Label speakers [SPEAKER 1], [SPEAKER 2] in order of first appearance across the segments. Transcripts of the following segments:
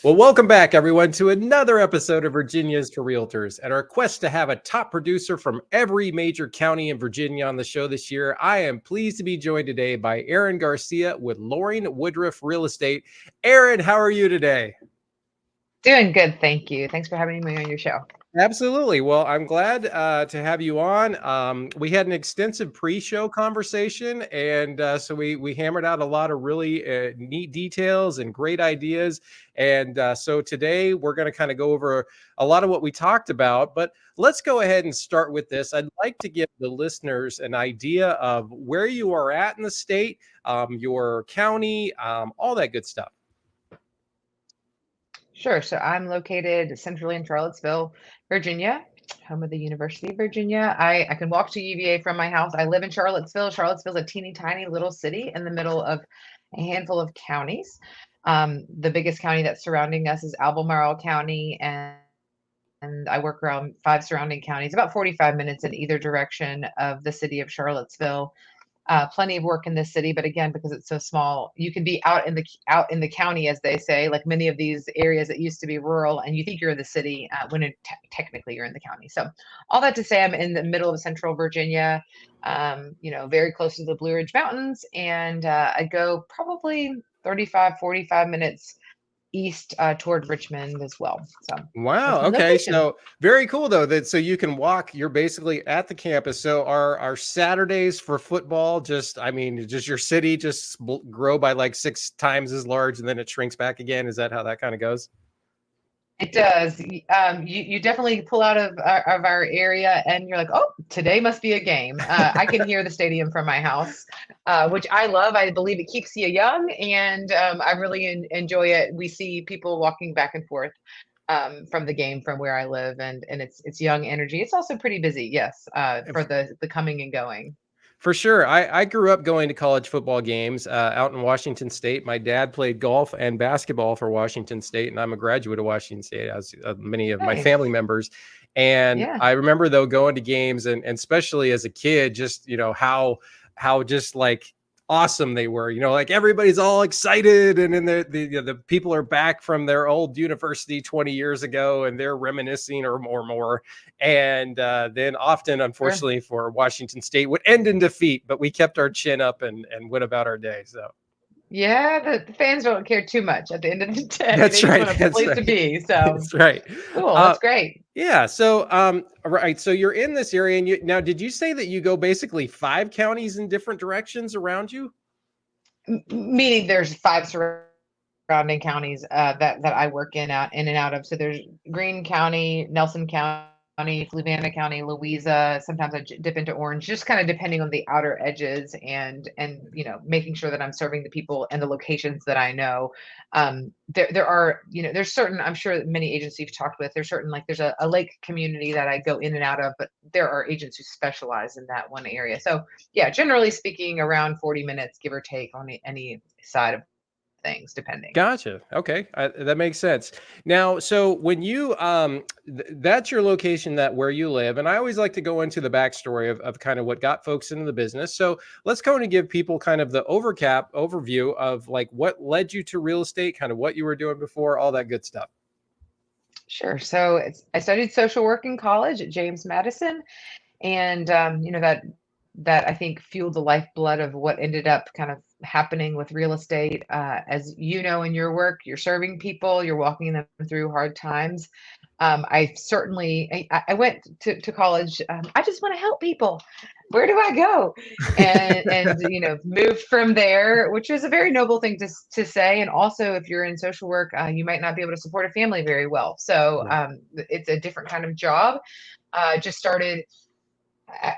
[SPEAKER 1] Well, welcome back, everyone, to another episode of Virginia's for Realtors. At our quest to have a top producer from every major county in Virginia on the show this year, I am pleased to be joined today by Erin Garcia with Loring Woodriff Real Estate. Erin, how are you today?
[SPEAKER 2] Doing good, thank you. Thanks for having me on your show.
[SPEAKER 1] Absolutely. Well, I'm glad to have you on. We had an extensive pre-show conversation, and so we hammered out a lot of really neat details and great ideas. And so today we're going to kind of go over a lot of what we talked about. But let's go ahead and start with this. I'd like to give the listeners an idea of where you are at in the state, your county, all that good stuff.
[SPEAKER 2] Sure. So I'm located centrally in Charlottesville, Virginia, home of the University of Virginia. I can walk to UVA from my house. I live in Charlottesville. Charlottesville's a teeny tiny little city in the middle of a handful of counties. The biggest county that's surrounding us is Albemarle County, and I work around 5 surrounding counties, about 45 minutes in either direction of the city of Charlottesville. Plenty of work in this city, but again, because it's so small, you can be out in the county, as they say, like many of these areas that used to be rural, and you think you're in the city when technically you're in the county. So, all that to say, I'm in the middle of central Virginia, very close to the Blue Ridge Mountains, and I go probably 35, 45 minutes east toward Richmond as well. So that's
[SPEAKER 1] Wow.
[SPEAKER 2] my
[SPEAKER 1] Okay.
[SPEAKER 2] location.
[SPEAKER 1] So very cool though that so you can walk, you're basically at the campus. So are Saturdays for football just just your city just grow by like 6 times as large and then it shrinks back again? Is that how that kind of goes?
[SPEAKER 2] It does. You definitely pull out of our area and you're like, oh, today must be a game. I can hear the stadium from my house, which I love. I believe it keeps you young, and I really enjoy it. We see people walking back and forth from the game from where I live, and it's young energy. It's also pretty busy, yes, for the coming and going.
[SPEAKER 1] For sure. I grew up going to college football games out in Washington State. My dad played golf and basketball for Washington State, and I'm a graduate of Washington State, as many of my family
[SPEAKER 2] Nice.
[SPEAKER 1] members. And
[SPEAKER 2] Yeah.
[SPEAKER 1] I remember, though, going to games, and especially as a kid, just, how just like awesome they were, like everybody's all excited. And then the people are back from their old university 20 years ago, and they're reminiscing or more. And then often,
[SPEAKER 2] Sure.
[SPEAKER 1] unfortunately for Washington State, would end in defeat, but we kept our chin up and went about our day. So
[SPEAKER 2] Yeah, the fans don't care too much at the end of the day.
[SPEAKER 1] that's
[SPEAKER 2] They just
[SPEAKER 1] right.
[SPEAKER 2] want a
[SPEAKER 1] That's
[SPEAKER 2] place to
[SPEAKER 1] right.
[SPEAKER 2] be. So
[SPEAKER 1] That's right.
[SPEAKER 2] cool.
[SPEAKER 1] Uh,
[SPEAKER 2] That's great.
[SPEAKER 1] yeah. So, right. So you're in this area, and now, did you say that you go basically 5 counties in different directions around you?
[SPEAKER 2] Meaning there's 5 surrounding counties that I work in and out of. So there's Greene County, Nelson County, Fluvanna County, Louisa. Sometimes I dip into Orange, just kind of depending on the outer edges, and making sure that I'm serving the people and the locations that I know. There are, there's certain, I'm sure that many agents you've talked with, there's certain, like there's a lake community that I go in and out of, but there are agents who specialize in that one area. So yeah, generally speaking, around 40 minutes, give or take, on any side of things, depending.
[SPEAKER 1] Gotcha. Okay, that makes sense. Now, so when you that's your location, that where you live, and I always like to go into the backstory of kind of what got folks into the business. So let's go and give people kind of the overview of like what led you to real estate, kind of what you were doing before, all that good stuff.
[SPEAKER 2] Sure. So I studied social work in college at James Madison, and that I think fueled the lifeblood of what ended up kind of happening with real estate. As you know, in your work, you're serving people, you're walking them through hard times. I went to college. I just want to help people. Where do I go? And moved from there, which is a very noble thing to say. And also, if you're in social work, you might not be able to support a family very well. So
[SPEAKER 1] Right.
[SPEAKER 2] it's a different kind of job. Just started.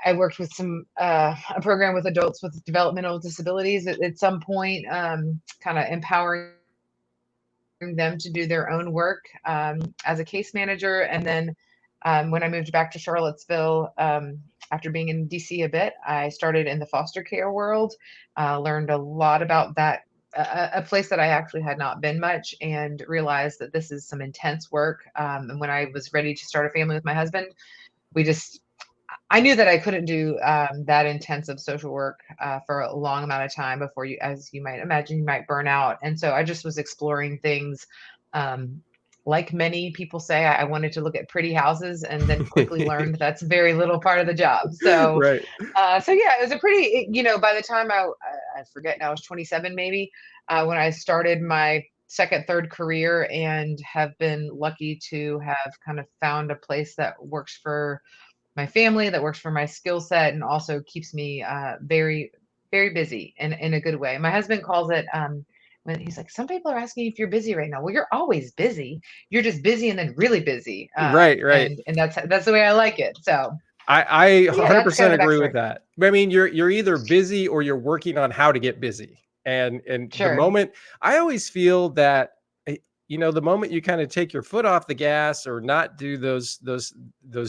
[SPEAKER 2] I worked with a program with adults with developmental disabilities at some point, kind of empowering them to do their own work as a case manager. And then when I moved back to Charlottesville, after being in DC a bit, I started in the foster care world, learned a lot about that. A place that I actually had not been much, and realized that this is some intense work. And when I was ready to start a family with my husband, we just I knew that I couldn't do that intensive social work for a long amount of time before as you might imagine, you might burn out. And so I just was exploring things Um, like many people say, I wanted to look at pretty houses and then quickly learned that's very little part of the job. So,
[SPEAKER 1] Right.
[SPEAKER 2] so yeah, it was a pretty, by the time I forget now, I was 27 maybe, when I started my second, third career, and have been lucky to have kind of found a place that works for my family, that works for my skill set, and also keeps me very, very busy in a good way. My husband calls it, when he's like, some people are asking if you're busy right now. Well, you're always busy. You're just busy and then really busy.
[SPEAKER 1] Right, right.
[SPEAKER 2] And that's the way I like it. So
[SPEAKER 1] I
[SPEAKER 2] yeah, that's kind
[SPEAKER 1] 100%
[SPEAKER 2] of the
[SPEAKER 1] agree with
[SPEAKER 2] backstory.
[SPEAKER 1] that. I mean, you're either busy or you're working on how to get busy. And the
[SPEAKER 2] Sure.
[SPEAKER 1] moment I always feel that the moment you kind of take your foot off the gas or not do those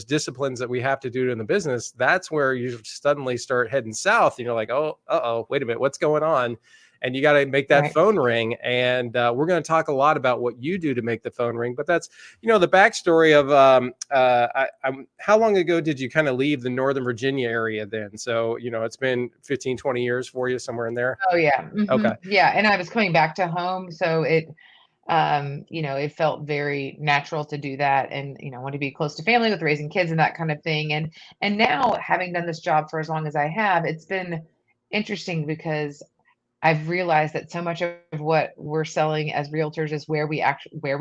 [SPEAKER 1] disciplines that we have to do in the business, that's where you suddenly start heading south and you're like, "Oh, uh-oh, wait a minute, what's going on?" And you got to make that
[SPEAKER 2] Right.
[SPEAKER 1] phone ring. And we're going to talk a lot about what you do to make the phone ring. But that's the backstory of how long ago did you kind of leave the Northern Virginia area then? So, it's been 15, 20 years for you, somewhere in there.
[SPEAKER 2] Oh yeah.
[SPEAKER 1] Okay.
[SPEAKER 2] Yeah. And I was coming back to home. So it felt very natural to do that. And, I want to be close to family with raising kids and that kind of thing. And now, having done this job for as long as I have, it's been interesting because I've realized that so much of what we're selling as realtors is where we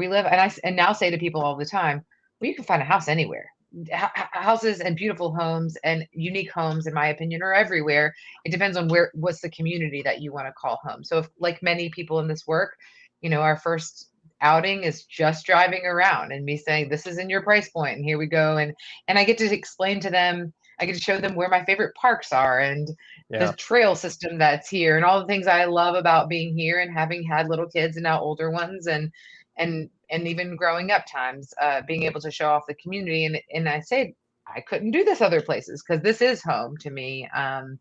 [SPEAKER 2] live. And now say to people all the time, well, you can find a house anywhere. Houses and beautiful homes and unique homes, in my opinion, are everywhere. It depends on what's the community that you want to call home. So, if, like many people in this work, our first outing is just driving around and me saying, this is in your price point, and here we go. And I get to explain to them, I get to show them where my favorite parks are, and the
[SPEAKER 1] Yeah.
[SPEAKER 2] trail system that's here, and all the things I love about being here and having had little kids and now older ones, and even growing up times, being able to show off the community. And I say, I couldn't do this other places because this is home to me. And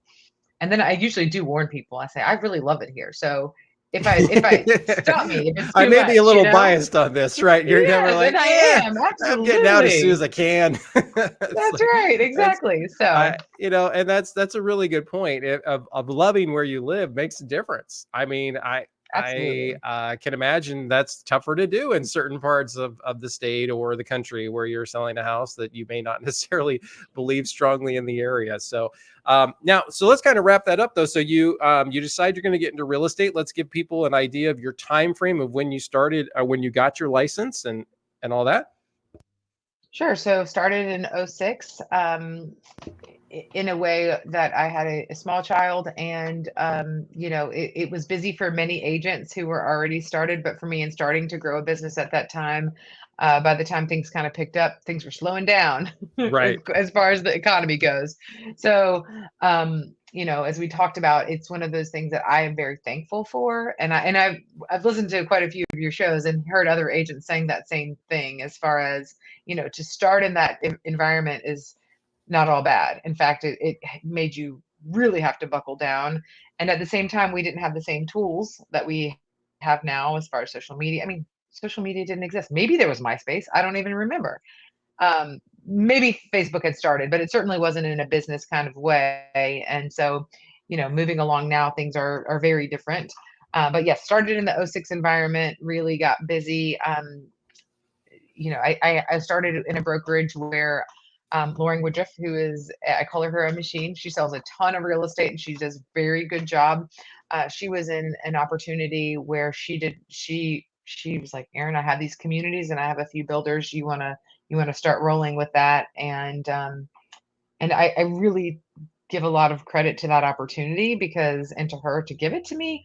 [SPEAKER 2] then I usually do warn people. I say, I really love it here. So if I stop me if it's
[SPEAKER 1] I
[SPEAKER 2] too
[SPEAKER 1] may be a
[SPEAKER 2] much,
[SPEAKER 1] little biased on this, right? You're never
[SPEAKER 2] Yes,
[SPEAKER 1] like,
[SPEAKER 2] and I
[SPEAKER 1] yeah,
[SPEAKER 2] am,
[SPEAKER 1] I'm getting out as soon as
[SPEAKER 2] absolutely.
[SPEAKER 1] I can. It's
[SPEAKER 2] That's
[SPEAKER 1] like,
[SPEAKER 2] right,
[SPEAKER 1] that's
[SPEAKER 2] exactly. So
[SPEAKER 1] and that's a really good point. Of loving where you live makes a difference. I mean, I
[SPEAKER 2] absolutely.
[SPEAKER 1] can imagine that's tougher to do in certain parts of the state or the country where you're selling a house that you may not necessarily believe strongly in the area. So now, so let's kind of wrap that up though. So you decide you're going to get into real estate. Let's give people an idea of your time frame of when you started, when you got your license and all that.
[SPEAKER 2] Sure. So started in '06, in a way that I had a small child, and it was busy for many agents who were already started, but for me, in starting to grow a business at that time, by the time things kind of picked up, things were slowing down
[SPEAKER 1] Right.
[SPEAKER 2] as far as the economy goes. So, as we talked about, it's one of those things that I am very thankful for, and I've listened to quite a few of your shows and heard other agents saying that same thing, as far as, to start in that environment is not all bad. In fact, it made you really have to buckle down. And at the same time, we didn't have the same tools that we have now as far as social media. I mean, social media didn't exist. Maybe there was MySpace. I don't even remember. Maybe Facebook had started, but it certainly wasn't in a business kind of way. And so, moving along now, things are very different. But yes, started in the '06 environment, really got busy. I started in a brokerage where Loring Woodriff, who is, I call her a machine. She sells a ton of real estate and she does a very good job. She was in an opportunity where she was like, Erin, I have these communities and I have a few builders. You want to start rolling with that. And I really give a lot of credit to that opportunity, and to her to give it to me,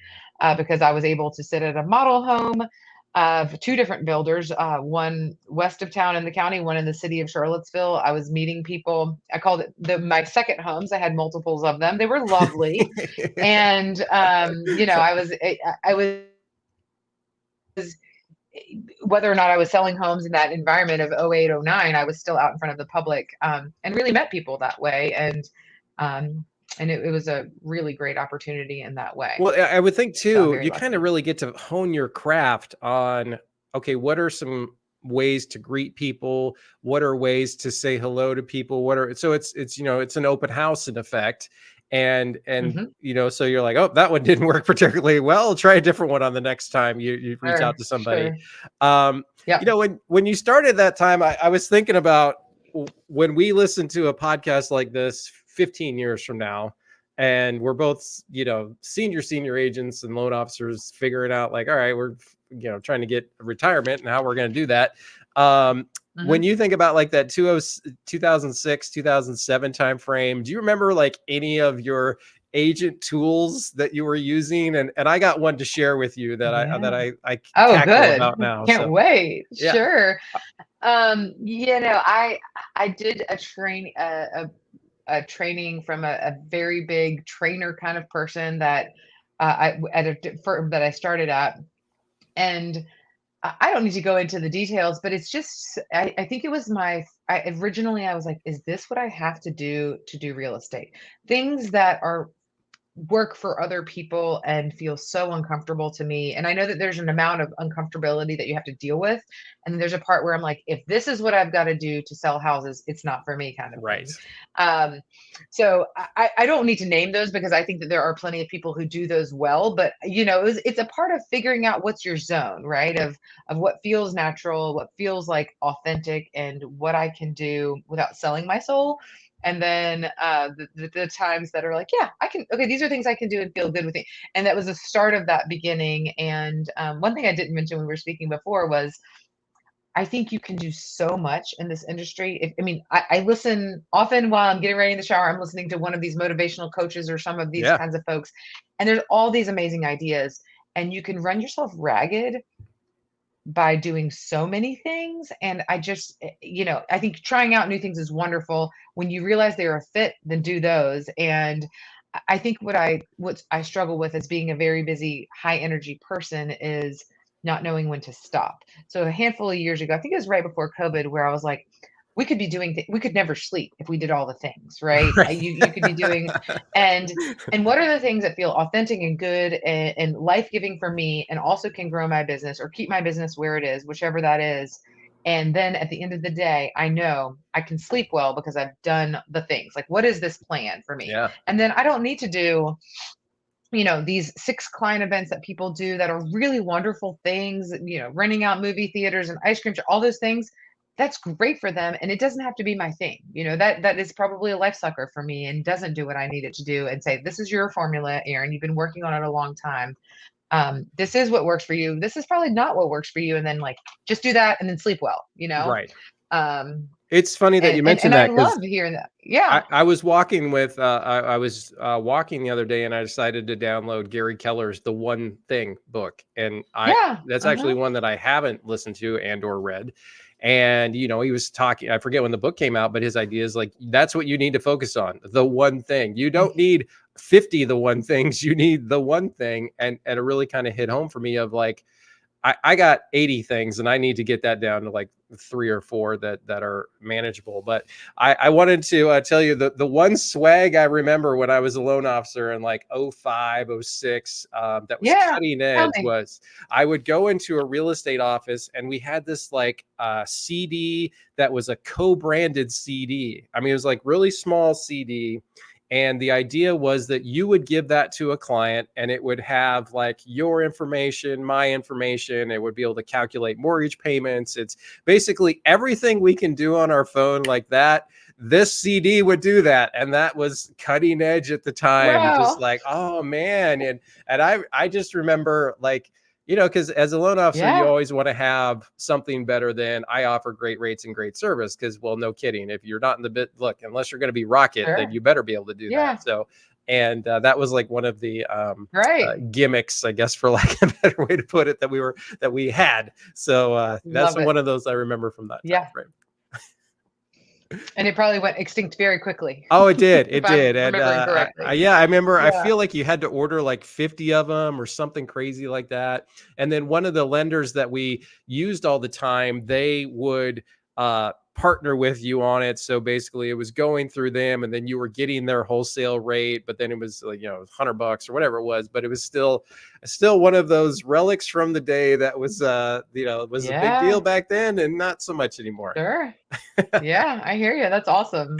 [SPEAKER 2] because I was able to sit at a model home of two different builders, one west of town in the county, one in the city of Charlottesville. I was meeting people. I called it my second homes. I had multiples of them. They were lovely. And, I was, whether or not I was selling homes in that environment of '08, '09, I was still out in front of the public, and really met people that way. Um, and it was a really great opportunity in that way.
[SPEAKER 1] Well, I would think
[SPEAKER 2] So I'm
[SPEAKER 1] too,
[SPEAKER 2] very
[SPEAKER 1] you kind of
[SPEAKER 2] lucky.
[SPEAKER 1] really get to hone your craft on, okay, what are some ways to greet people? What are ways to say hello to people? So it's an open house in effect. And
[SPEAKER 2] Mhm.
[SPEAKER 1] so you're like, oh, that one didn't work particularly well. Try a different one on the next time you reach out
[SPEAKER 2] Sure,
[SPEAKER 1] to somebody.
[SPEAKER 2] sure.
[SPEAKER 1] Um,
[SPEAKER 2] Yep.
[SPEAKER 1] when you started that time, I was thinking about when we listen to a podcast like this 15 years from now, and we're both, senior agents and loan officers figuring out like, all right, we're, trying to get retirement and how we're going to do that. When
[SPEAKER 2] Mhm.
[SPEAKER 1] you think about like that 2006, 2007 timeframe, do you remember like any of your agent tools that you were using? And I got one to share with you that
[SPEAKER 2] Yeah.
[SPEAKER 1] I
[SPEAKER 2] Oh,
[SPEAKER 1] cackle
[SPEAKER 2] good.
[SPEAKER 1] about now.
[SPEAKER 2] Can't
[SPEAKER 1] So
[SPEAKER 2] wait.
[SPEAKER 1] yeah,
[SPEAKER 2] Sure. I did a training from a very big trainer kind of person that at a firm that I started at, and I don't need to go into the details, but it's just I think it was originally I was like, is this what I have to do real estate? Things that are work for other people and feel so uncomfortable to me. And I know that there's an amount of uncomfortability that you have to deal with. And there's a part where I'm like, if this is what I've got to do to sell houses, it's not for me, kind of
[SPEAKER 1] right.
[SPEAKER 2] thing. Um, so I don't need to name those because I think that there are plenty of people who do those well. But it's a part of figuring out what's your zone, right? Of what feels natural, what feels like authentic, and what I can do without selling my soul. And then the times that are like, yeah, I can, okay, these are things I can do and feel good with it. And that was the start of that beginning. And one thing I didn't mention when we were speaking before was I think you can do so much in this industry. I listen often while I'm getting ready in the shower. I'm listening to one of these motivational coaches or some of these
[SPEAKER 1] Yeah.
[SPEAKER 2] kinds of folks, and there's all these amazing ideas, and you can run yourself ragged by doing so many things. And I think trying out new things is wonderful. When you realize they're a fit, then do those. And I think what I struggle with as being a very busy, high energy person is not knowing when to stop. So a handful of years ago, I think it was right before COVID, where I was like, we could never sleep if we did all the things, right?
[SPEAKER 1] Right.
[SPEAKER 2] You could be doing, and what are the things that feel authentic and good and life-giving for me and also can grow my business or keep my business where it is, whichever that is. And then at the end of the day, I know I can sleep well because I've done the things. Like, what is this plan for me?
[SPEAKER 1] Yeah.
[SPEAKER 2] And then I don't need to do, these 6 client events that people do that are really wonderful things, renting out movie theaters and ice cream, all those things. That's great for them. And it doesn't have to be my thing. That is probably a life sucker for me and doesn't do what I need it to do and say, this is your formula, Erin. You've been working on it a long time. This is what works for you. This is probably not what works for you. And then like, just do that and then sleep well,
[SPEAKER 1] Right.
[SPEAKER 2] Um,
[SPEAKER 1] It's funny that you
[SPEAKER 2] and
[SPEAKER 1] mentioned
[SPEAKER 2] I
[SPEAKER 1] that because
[SPEAKER 2] love hearing that. Yeah.
[SPEAKER 1] I was walking with I was walking the other day and I decided to download Gary Keller's The One Thing book, and I
[SPEAKER 2] Yeah.
[SPEAKER 1] that's actually
[SPEAKER 2] Uh-huh.
[SPEAKER 1] one that I haven't listened to and or read. And he was talking, I forget when the book came out, but his idea is like, that's what you need to focus on, the one thing. You don't need 50 the one things, you need the one thing. And it really kind of hit home for me of like, I got 80 things and I need to get that down to like 3 or 4 that are manageable. But I wanted to tell you the one swag I remember when I was a loan officer in like '05, '06, that was
[SPEAKER 2] Yeah.
[SPEAKER 1] cutting
[SPEAKER 2] Tell
[SPEAKER 1] edge
[SPEAKER 2] me.
[SPEAKER 1] was I would go into a real estate office and we had this like CD that was a co-branded CD. I mean, it was like really small CD. And the idea was that you would give that to a client and it would have like your information, my information. It would be able to calculate mortgage payments. It's basically everything we can do on our phone like that. This CD would do that. And that was cutting edge at the time. Just
[SPEAKER 2] Wow.
[SPEAKER 1] like, oh man. And I just remember like, because as a loan officer, you
[SPEAKER 2] Yeah.
[SPEAKER 1] always want to have something better than I offer great rates and great service. Because, well, no kidding. If you're not in the bit, look, unless you're going to be Rocket, then
[SPEAKER 2] Sure.
[SPEAKER 1] you better be able to do that.
[SPEAKER 2] Yeah.
[SPEAKER 1] So, and that was like one of the
[SPEAKER 2] Right.
[SPEAKER 1] gimmicks, I guess, for lack of a better way to put it, that we had. So that's
[SPEAKER 2] Love it.
[SPEAKER 1] one of those I remember from that time
[SPEAKER 2] Yeah.
[SPEAKER 1] frame.
[SPEAKER 2] And it probably went extinct very quickly,
[SPEAKER 1] Oh, it did.
[SPEAKER 2] if
[SPEAKER 1] It
[SPEAKER 2] I'm
[SPEAKER 1] did. And
[SPEAKER 2] remembering correctly.
[SPEAKER 1] yeah, I remember, I
[SPEAKER 2] Yeah.
[SPEAKER 1] feel like you had to order like 50 of them or something crazy like that. And then one of the lenders that we used all the time, they would partner with you on it. So basically it was going through them and then you were getting their wholesale rate, but then it was like, $100 or whatever it was, but it was still one of those relics from the day that was, was a big deal
[SPEAKER 2] Yeah,
[SPEAKER 1] back then and not so much anymore.
[SPEAKER 2] sure. Yeah, I hear you. That's awesome.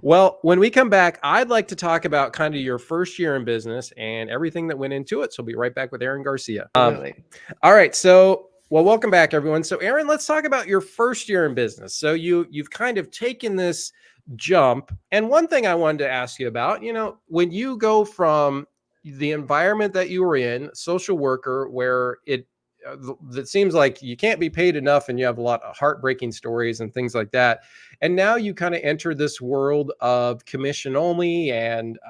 [SPEAKER 1] Well, when we come back, I'd like to talk about kind of your first year in business and everything that went into it. So we'll be right back with Erin Garcia.
[SPEAKER 2] Absolutely.
[SPEAKER 1] All right. So, well, welcome back, everyone. So, Erin, let's talk about your first year in business. So you've kind of taken this jump. And one thing I wanted to ask you about, when you go from the environment that you were in, social worker, where it seems like you can't be paid enough and you have a lot of heartbreaking stories and things like that. And now you kind of enter this world of commission only and,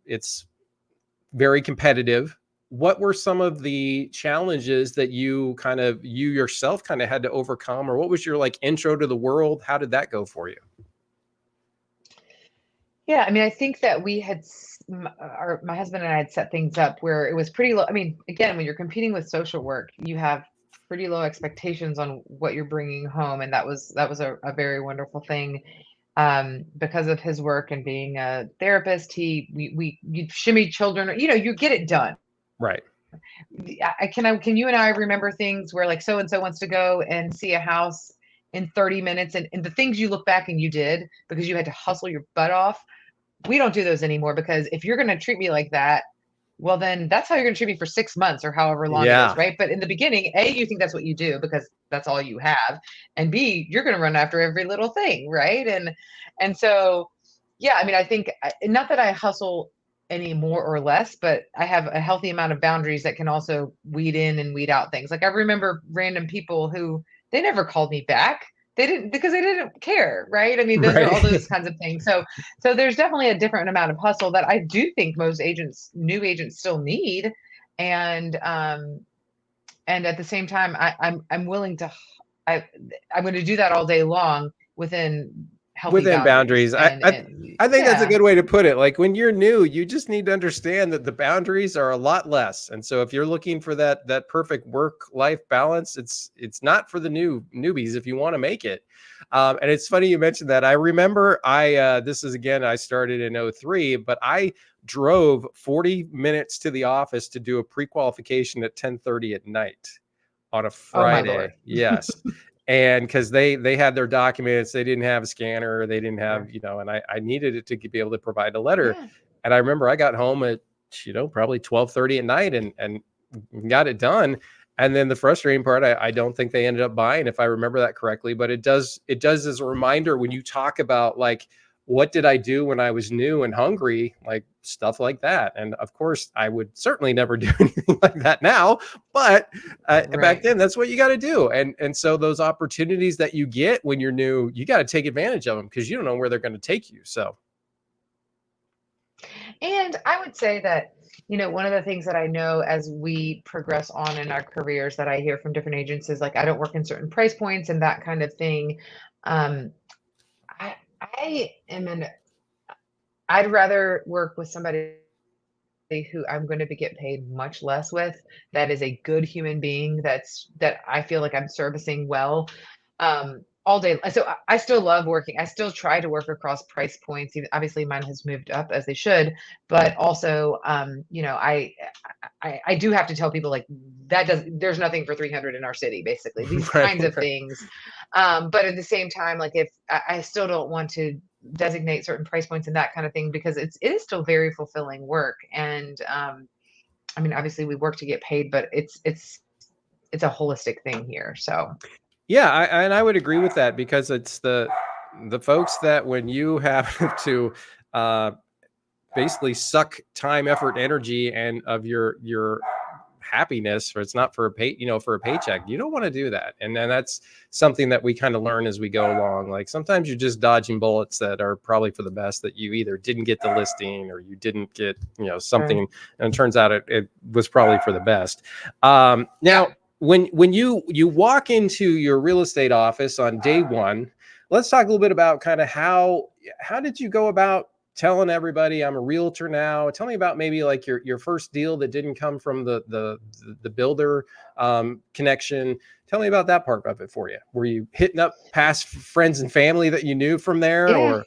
[SPEAKER 1] it's very competitive. What were some of the challenges that you yourself kind of had to overcome, or what was your like intro to the world? How did that go for you?
[SPEAKER 2] Yeah, I mean, I think that my husband and I had set things up where it was pretty low. I mean, again, when you're competing with social work, you have pretty low expectations on what you're bringing home, and that was a very wonderful thing. Because of his work and being a therapist, you shimmy children, you get it done.
[SPEAKER 1] Right.
[SPEAKER 2] Can you and I remember things where like so and so wants to go and see a house in 30 minutes and the things you look back and you did because you had to hustle your butt off. We don't do those anymore because if you're going to treat me like that, well, then that's how you're going to treat me for 6 months or however long it is,
[SPEAKER 1] Yeah.
[SPEAKER 2] right? But in the beginning, A, you think that's what you do because that's all you have, and B, you're going to run after every little thing, right? And so, yeah, I mean, I think not that I hustle any more or less, but I have a healthy amount of boundaries that can also weed in and weed out things. Like I remember random people who they never called me back. They didn't because they didn't care, right? I mean, those are all
[SPEAKER 1] Right.
[SPEAKER 2] those kinds of things. So there's definitely a different amount of hustle that I do think most new agents still need. And at the same time, I'm willing to I'm going to do that all day long within healthy
[SPEAKER 1] Within
[SPEAKER 2] boundaries.
[SPEAKER 1] boundaries.
[SPEAKER 2] And
[SPEAKER 1] I think that's a
[SPEAKER 2] yeah,
[SPEAKER 1] good way to put it. Like when you're new, you just need to understand that the boundaries are a lot less. And so if you're looking for that perfect work-life balance, it's not for the newbies if you want to make it. And it's funny you mentioned that. I remember this is again, I started in '03, but I drove 40 minutes to the office to do a pre-qualification at 10:30 at night on a
[SPEAKER 2] oh my Lord.
[SPEAKER 1] Friday. Yes. And because they had their documents, they didn't have a scanner, they didn't have,
[SPEAKER 2] Sure.
[SPEAKER 1] and I needed it to be able to provide a letter.
[SPEAKER 2] Yeah.
[SPEAKER 1] And I remember I got home at, probably 12:30 at night and got it done. And then the frustrating part, I don't think they ended up buying, if I remember that correctly, but it does as a reminder when you talk about like, what did I do when I was new and hungry, like stuff like that. And of course, I would certainly never do anything like that now, but back
[SPEAKER 2] Right.
[SPEAKER 1] then, that's what you got to do. And so those opportunities that you get when you're new, you got to take advantage of them because you don't know where they're going to take you. So
[SPEAKER 2] And I would say that, one of the things that I know as we progress on in our careers that I hear from different agents is like, I don't work in certain price points and that kind of thing. Um, I am I'd rather work with somebody who I'm going to be get paid much less with, that is a good human being, that I feel like I'm servicing well, all day. So I still love working. I still try to work across price points. Even, obviously, mine has moved up as they should, but also, I do have to tell people like there's nothing for 300 in our city, basically these
[SPEAKER 1] right,
[SPEAKER 2] kinds of things. But at the same time, like if I still don't want to designate certain price points and that kind of thing because it is still very fulfilling work. And I mean, obviously we work to get paid, but it's a holistic thing here. So
[SPEAKER 1] yeah, and I would agree with that because it's the folks that when you have to uh, basically suck time, effort, energy, and of your happiness, or it's not for a for a paycheck. You don't want to do that. And then that's something that we kind of learn as we go along. Like sometimes you're just dodging bullets that are probably for the best, that you either didn't get the listing or you didn't get,
[SPEAKER 2] sure.
[SPEAKER 1] something. And it turns out it was probably for the best.
[SPEAKER 2] Yeah.
[SPEAKER 1] Now, when you walk into your real estate office on day one, let's talk a little bit about kind of how did you go about telling everybody I'm a realtor now. Tell me about maybe like your first deal that didn't come from the builder connection. Tell me about that part of it for you. Were you hitting up past friends and family that you knew from there,
[SPEAKER 2] Yeah,
[SPEAKER 1] or?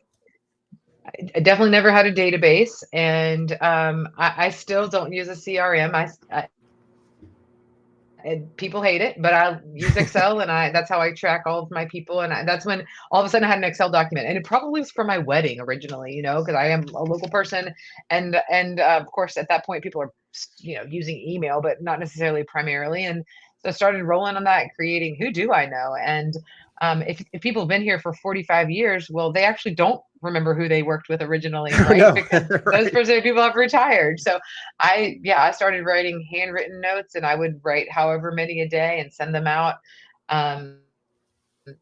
[SPEAKER 2] I definitely never had a database, and I still don't use a CRM. And people hate it, but I use Excel, and that's how I track all of my people. And that's when all of a sudden I had an Excel document, and it probably was for my wedding originally, because I am a local person, and of course at that point people are using email, but not necessarily primarily. And so I started rolling on that, creating who do I know, and if people have been here for 45 years, well, they actually don't remember who they worked with originally, right?
[SPEAKER 1] No,
[SPEAKER 2] Because those
[SPEAKER 1] right.
[SPEAKER 2] percent of people have retired. So I started writing handwritten notes, and I would write however many a day and send them out. Um,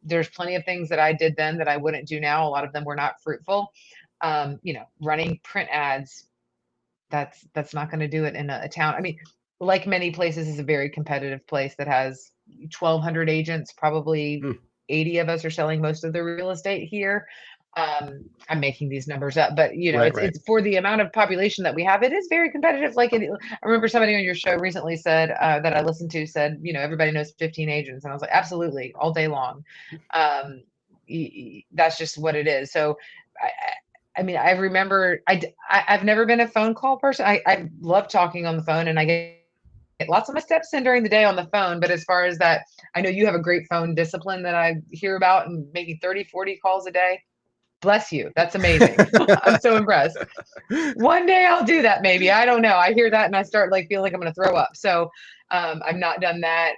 [SPEAKER 2] there's plenty of things that I did then that I wouldn't do now. A lot of them were not fruitful. Running print ads, that's not going to do it in a town. I mean, like many places, is a very competitive place that has 1,200 agents. Probably
[SPEAKER 1] Hmm.
[SPEAKER 2] 80 of us are selling most of the real estate here. I'm making these numbers up, but
[SPEAKER 1] Right, right.
[SPEAKER 2] it's for the amount of population that we have. It is very competitive. I remember somebody on your show recently said that I listened to said, everybody knows 15 agents, and I was like, absolutely, all day long. Um, that's just what it is. So, I mean, I remember I've never been a phone call person. I love talking on the phone, and I get lots of my steps in during the day on the phone. But as far as that, I know you have a great phone discipline that I hear about, and making 30, 40 calls a day. Bless you. That's amazing. I'm so impressed. One day I'll do that, maybe. I don't know. I hear that and I start like feeling like I'm going to throw up. So I've not done that.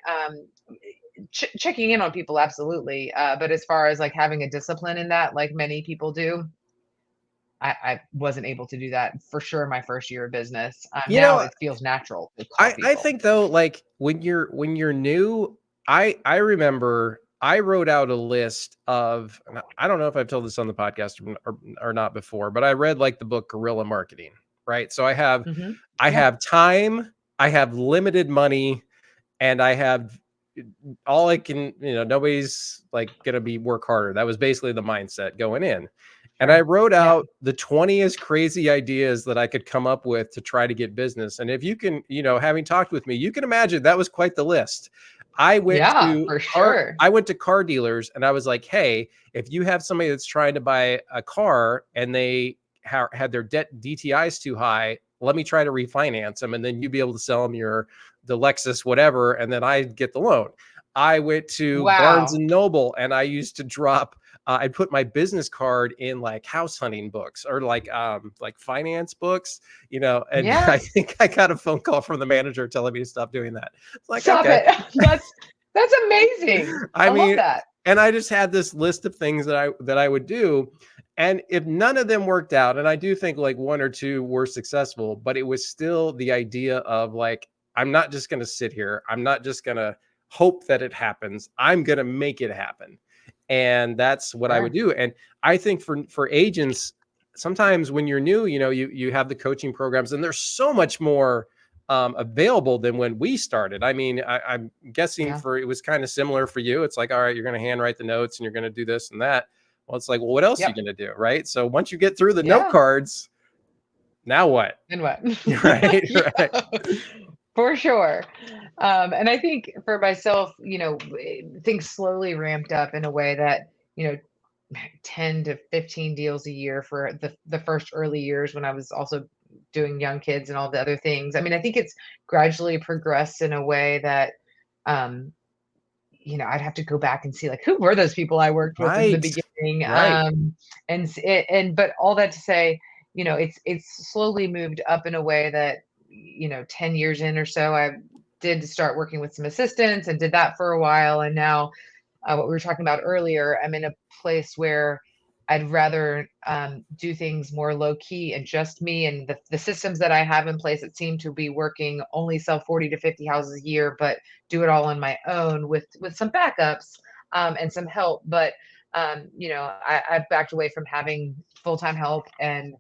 [SPEAKER 2] Checking in on people, absolutely. But as far as like having a discipline in that, like many people do, I wasn't able to do that for sure my first year of business.
[SPEAKER 1] You
[SPEAKER 2] Now
[SPEAKER 1] know,
[SPEAKER 2] it feels natural to call
[SPEAKER 1] I
[SPEAKER 2] people.
[SPEAKER 1] think though, like when you're new, I remember I wrote out a list of, and I don't know if I've told this on the podcast or not before, but I read like the book Guerrilla Marketing, right? So I have
[SPEAKER 2] Hmm.
[SPEAKER 1] I
[SPEAKER 2] Yeah.
[SPEAKER 1] have time, I have limited money, and I have all I can, nobody's like gonna be work harder. That was basically the mindset going in. And I
[SPEAKER 2] Sure.
[SPEAKER 1] wrote
[SPEAKER 2] Yeah.
[SPEAKER 1] out the 20th crazy ideas that I could come up with to try to get business. And if you can, having talked with me, you can imagine that was quite the list.
[SPEAKER 2] Yeah, for sure.
[SPEAKER 1] I went to car dealers and I was like, hey, if you have somebody that's trying to buy a car and they had their debt DTIs too high, let me try to refinance them, and then you'd be able to sell them the Lexus whatever, and then I get the loan. I went to Barnes
[SPEAKER 2] Wow.
[SPEAKER 1] and Noble and I used to drop I'd put my business card in like house hunting books or like finance books, and I
[SPEAKER 2] Yeah.
[SPEAKER 1] think I got a phone call from the manager telling me to stop doing that. It's like,
[SPEAKER 2] Stop
[SPEAKER 1] okay.
[SPEAKER 2] it. That's amazing.
[SPEAKER 1] I
[SPEAKER 2] I love
[SPEAKER 1] mean,
[SPEAKER 2] that.
[SPEAKER 1] and I just had this list of things that I would do. And if none of them worked out, and I do think like one or two were successful, but it was still the idea of like, I'm not just going to sit here. I'm not just going to hope that it happens. I'm going to make it happen. And that's what I would
[SPEAKER 2] Sure.
[SPEAKER 1] do. And I think for agents, sometimes when you're new, you have the coaching programs, and there's so much more available than when we started. I mean, I'm guessing
[SPEAKER 2] Yeah.
[SPEAKER 1] it was kind of similar for you. It's like, all right, you're going to handwrite the notes and you're going to do this and that. Well, it's like, well, what else are you
[SPEAKER 2] Yep.
[SPEAKER 1] going to do? Right. So once you get through the note
[SPEAKER 2] Yeah.
[SPEAKER 1] cards, now what?
[SPEAKER 2] And what?
[SPEAKER 1] Right. Right.
[SPEAKER 2] Yeah, for sure. And I think for myself, things slowly ramped up in a way that, 10 to 15 deals a year for the first early years when I was also doing young kids and all the other things. I mean, I think it's gradually progressed in a way that, um, I'd have to go back and see like who were those people I worked with in the
[SPEAKER 1] Right.
[SPEAKER 2] beginning.
[SPEAKER 1] Right.
[SPEAKER 2] But all that to say, it's slowly moved up in a way that, 10 years in or so, I did start working with some assistants and did that for a while. And now, what we were talking about earlier, I'm in a place where I'd rather do things more low key and just me, and the systems that I have in place that seem to be working only sell 40 to 50 houses a year, but do it all on my own with some backups and some help. But I've backed away from having full-time help, and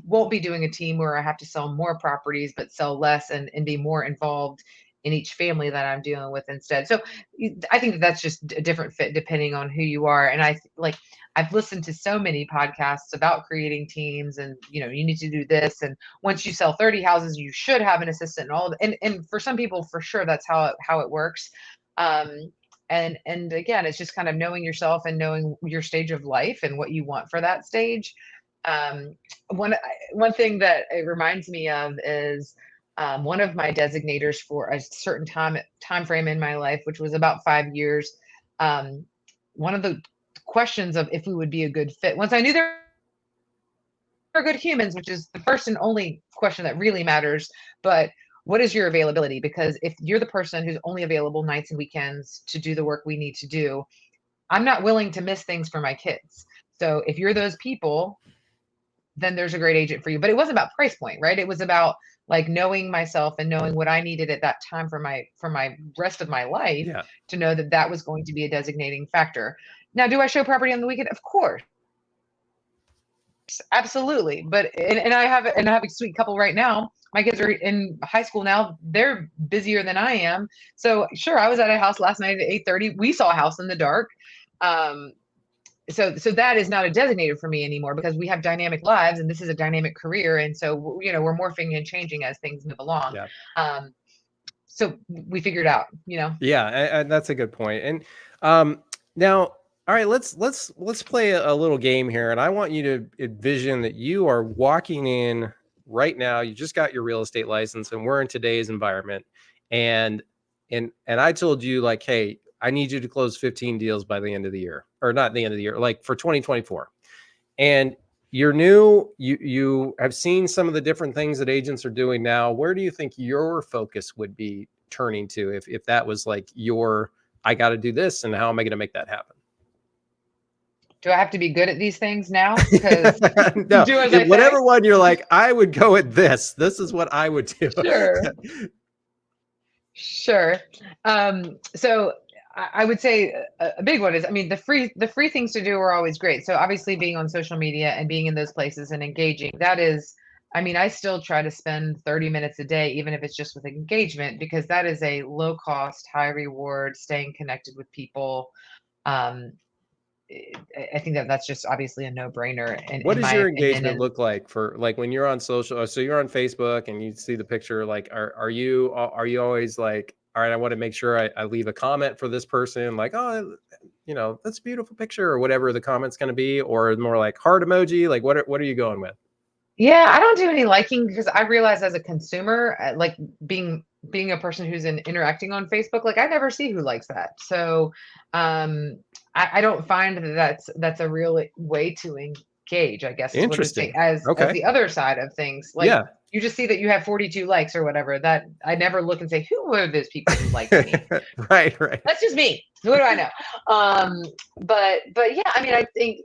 [SPEAKER 2] won't be doing a team where I have to sell more properties but sell less, and be more involved in each family that I'm dealing with instead. So I think that that's just a different fit depending on who you are. And I've listened to so many podcasts about creating teams and, you need to do this. And once you sell 30 houses, you should have an assistant and all. And for some people, for sure, that's how it works. Um, and again, it's just kind of knowing yourself and knowing your stage of life and what you want for that stage. Um, one thing that it reminds me of is one of my designators for a certain time frame in my life, which was about 5 years. One of the questions of if we would be a good fit, once I knew they were good humans, which is the first and only question that really matters, but what is your availability? Because if you're the person who's only available nights and weekends to do the work we need to do, I'm not willing to miss things for my kids. So if you're those people, then there's a great agent for you. But it wasn't about price point, right? It was about like knowing myself and knowing what I needed at that time for my rest of my life,
[SPEAKER 1] Yeah.
[SPEAKER 2] to know that that was going to be a designating factor. Now, do I show property on the weekend? Of course. Absolutely. But and I have a sweet couple right now. My kids are in high school now. They're busier than I am. So sure, I was at a house last night at 8:30. We saw a house in the dark. So that is not a designator for me anymore, because we have dynamic lives and this is a dynamic career. And so, we're morphing and changing as things move along.
[SPEAKER 1] Yeah.
[SPEAKER 2] So we figured out,
[SPEAKER 1] Yeah, and that's a good point. And now, all right, let's play a little game here, and I want you to envision that you are walking in right now. You just got your real estate license, and we're in today's environment, and I told you, like, hey, I need you to close 15 deals by the end of the year, or not the end of the year, like for 2024, and you're new, you have seen some of the different things that agents are doing now. Where do you think your focus would be turning to if that was like I got to do this, and how am I going to make that happen?
[SPEAKER 2] Do I have to be good at these things now? Because
[SPEAKER 1] No,
[SPEAKER 2] do as I
[SPEAKER 1] whatever
[SPEAKER 2] say.
[SPEAKER 1] one you're like, I would go at this. This is what I would do.
[SPEAKER 2] Sure. So I would say a big one is, I mean, the free things to do are always great. So obviously being on social media and being in those places and engaging, that is, I mean, I still try to spend 30 minutes a day, even if it's just with engagement, because that is a low cost, high reward, staying connected with people. Um, I think that that's just obviously a no brainer
[SPEAKER 1] What
[SPEAKER 2] in
[SPEAKER 1] does
[SPEAKER 2] my
[SPEAKER 1] your
[SPEAKER 2] opinion.
[SPEAKER 1] engagement
[SPEAKER 2] And
[SPEAKER 1] look like for, like, when you're on social? So you're on Facebook and you see the picture, like, are you always like, all right, I want to make sure I leave a comment for this person, like, oh, that's a beautiful picture, or whatever the comment's going to be, or more like heart emoji? Like, what are you going with?
[SPEAKER 2] yeah, I don't do any liking, because I realize as a consumer, like being a person who's interacting on Facebook, like I never see who likes that. So I don't find that that's a real way to engage, I guess is what to say,
[SPEAKER 1] Interesting.
[SPEAKER 2] as
[SPEAKER 1] Okay.
[SPEAKER 2] the other side of things. Like
[SPEAKER 1] Yeah.
[SPEAKER 2] you just see that you have 42 likes or whatever. That I never look and say, who are those people who liked me?
[SPEAKER 1] Right.
[SPEAKER 2] That's just me. What do I know? But yeah, I mean, I think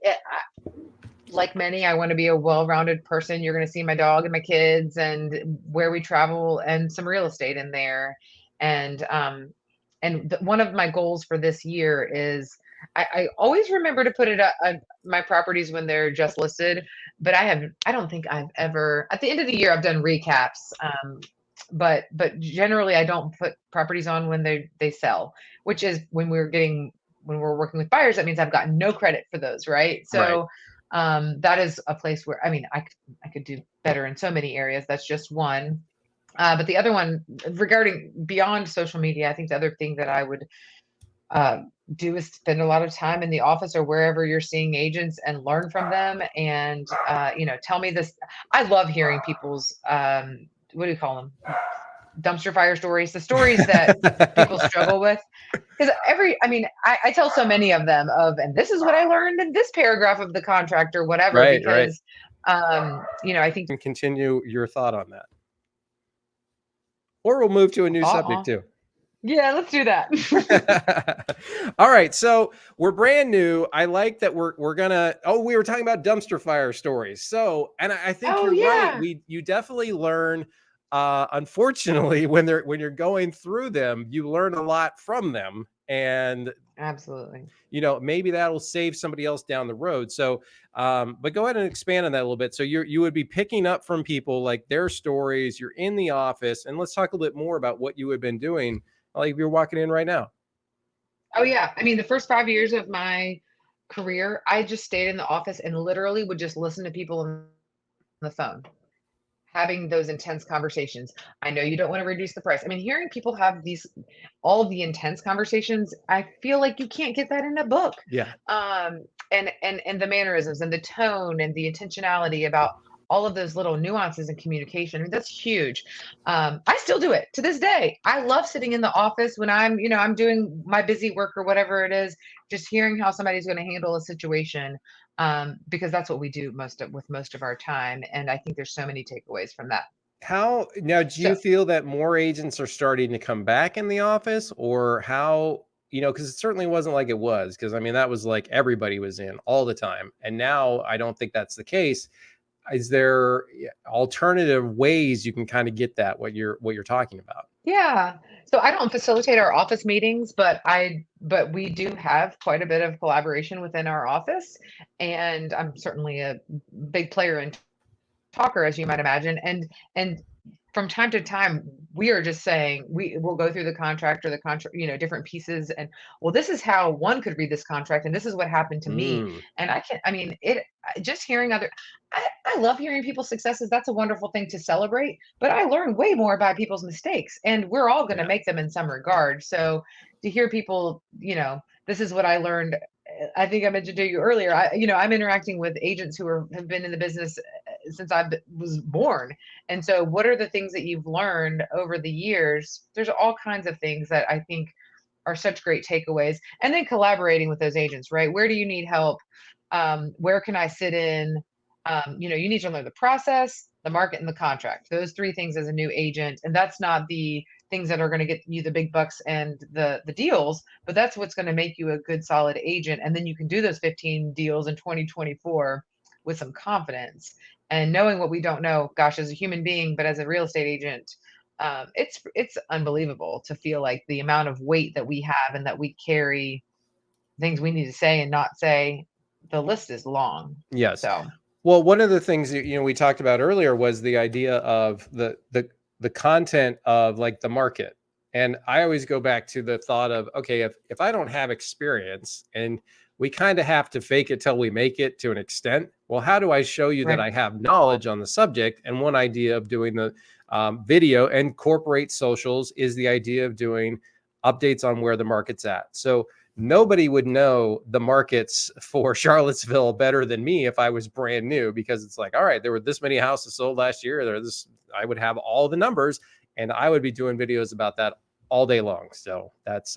[SPEAKER 2] like many, I want to be a well-rounded person. You're going to see my dog and my kids and where we travel and some real estate in there. And one of my goals for this year is I always remember to put it up on my properties when they're just listed, but I don't think I've ever, at the end of the year, I've done recaps. But generally I don't put properties on when they sell, which is when we're working with buyers, that means I've gotten no credit for those, right?
[SPEAKER 1] Right.
[SPEAKER 2] So that is a place where, I mean, I could do better in so many areas. That's just one. But the other one, regarding beyond social media, I think the other thing that I would do is spend a lot of time in the office or wherever you're seeing agents and learn from them. And tell me this. I love hearing people's what do you call them? Dumpster fire stories, the stories that people struggle with. Because I tell so many of them and this is what I learned in this paragraph of the contract or whatever,
[SPEAKER 1] Right.
[SPEAKER 2] because I think
[SPEAKER 1] And continue your thought on that, or we'll move to a new subject too.
[SPEAKER 2] yeah, let's do that.
[SPEAKER 1] All right, so we're brand new. I like that we're gonna. Oh, we were talking about dumpster fire stories. So, and I think
[SPEAKER 2] Oh
[SPEAKER 1] you're right.
[SPEAKER 2] yeah.
[SPEAKER 1] You definitely learn. Unfortunately, when you're going through them, you learn a lot from them, and
[SPEAKER 2] Absolutely.
[SPEAKER 1] Maybe that'll save somebody else down the road. So, but go ahead and expand on that a little bit. So you would be picking up from people like their stories. You're in the office, and let's talk a little bit more about what you have been doing. Like if you're walking in right now.
[SPEAKER 2] Oh yeah. I mean, the first 5 years of my career, I just stayed in the office and literally would just listen to people on the phone, having those intense conversations. I know you don't want to reduce the price. I mean, hearing people have these all of the intense conversations, I feel like you can't get that in a book.
[SPEAKER 1] Yeah.
[SPEAKER 2] And the mannerisms and the tone and the intentionality about all of those little nuances in communication. I mean, that's huge. I still do it to this day. I love sitting in the office when I'm doing my busy work or whatever it is, just hearing how somebody's going to handle a situation, because that's what we do with most of our time. And I think there's so many takeaways from that.
[SPEAKER 1] How now do
[SPEAKER 2] So
[SPEAKER 1] you feel that more agents are starting to come back in the office, or how, because it certainly wasn't like it was, because I mean that was like everybody was in all the time. And now I don't think that's the case. Is there alternative ways you can kind of get that what you're talking about?
[SPEAKER 2] yeah. So I don't facilitate our office meetings, but we do have quite a bit of collaboration within our office. And I'm certainly a big player in talker, as you might imagine. And from time to time, we are just saying we will go through the contract or the contract, different pieces, and well, this is how one could read this contract, and this is what happened to me.
[SPEAKER 1] Mm,
[SPEAKER 2] And I mean, just hearing I love hearing people's successes. That's a wonderful thing to celebrate. But I learn way more about people's mistakes, and we're all going to
[SPEAKER 1] yeah.
[SPEAKER 2] make them in some regard. So to hear people, this is what I learned. I think I mentioned to you earlier. I'm interacting with agents have been in the business since was born. And so, what are the things that you've learned over the years? There's all kinds of things that I think are such great takeaways. And then collaborating with those agents, right? Where do you need help? Where can I sit in? You need to learn the process, the market, and the contract. Those three things as a new agent. And that's not the things that are going to get you the big bucks and the deals, but that's what's going to make you a good solid agent. And then you can do those 15 deals in 2024 with some confidence and knowing what we don't know. Gosh, as a human being, but as a real estate agent, it's unbelievable to feel like the amount of weight that we have and that we carry, things we need to say and not say. The list is long.
[SPEAKER 1] Yes.
[SPEAKER 2] So
[SPEAKER 1] Well, one of the things that, we talked about earlier was the idea of the content of like the market. And I always go back to the thought of, okay, if I don't have experience, and we kind of have to fake it till we make it to an extent, well, how do I show you that
[SPEAKER 2] right.
[SPEAKER 1] I have knowledge on the subject? And one idea of doing the video and incorporate socials is the idea of doing updates on where the market's at. So nobody would know the markets for Charlottesville better than me if I was brand new, because it's like, all right, there were this many houses sold last year. I would have all the numbers, and I would be doing videos about that all day long. So that's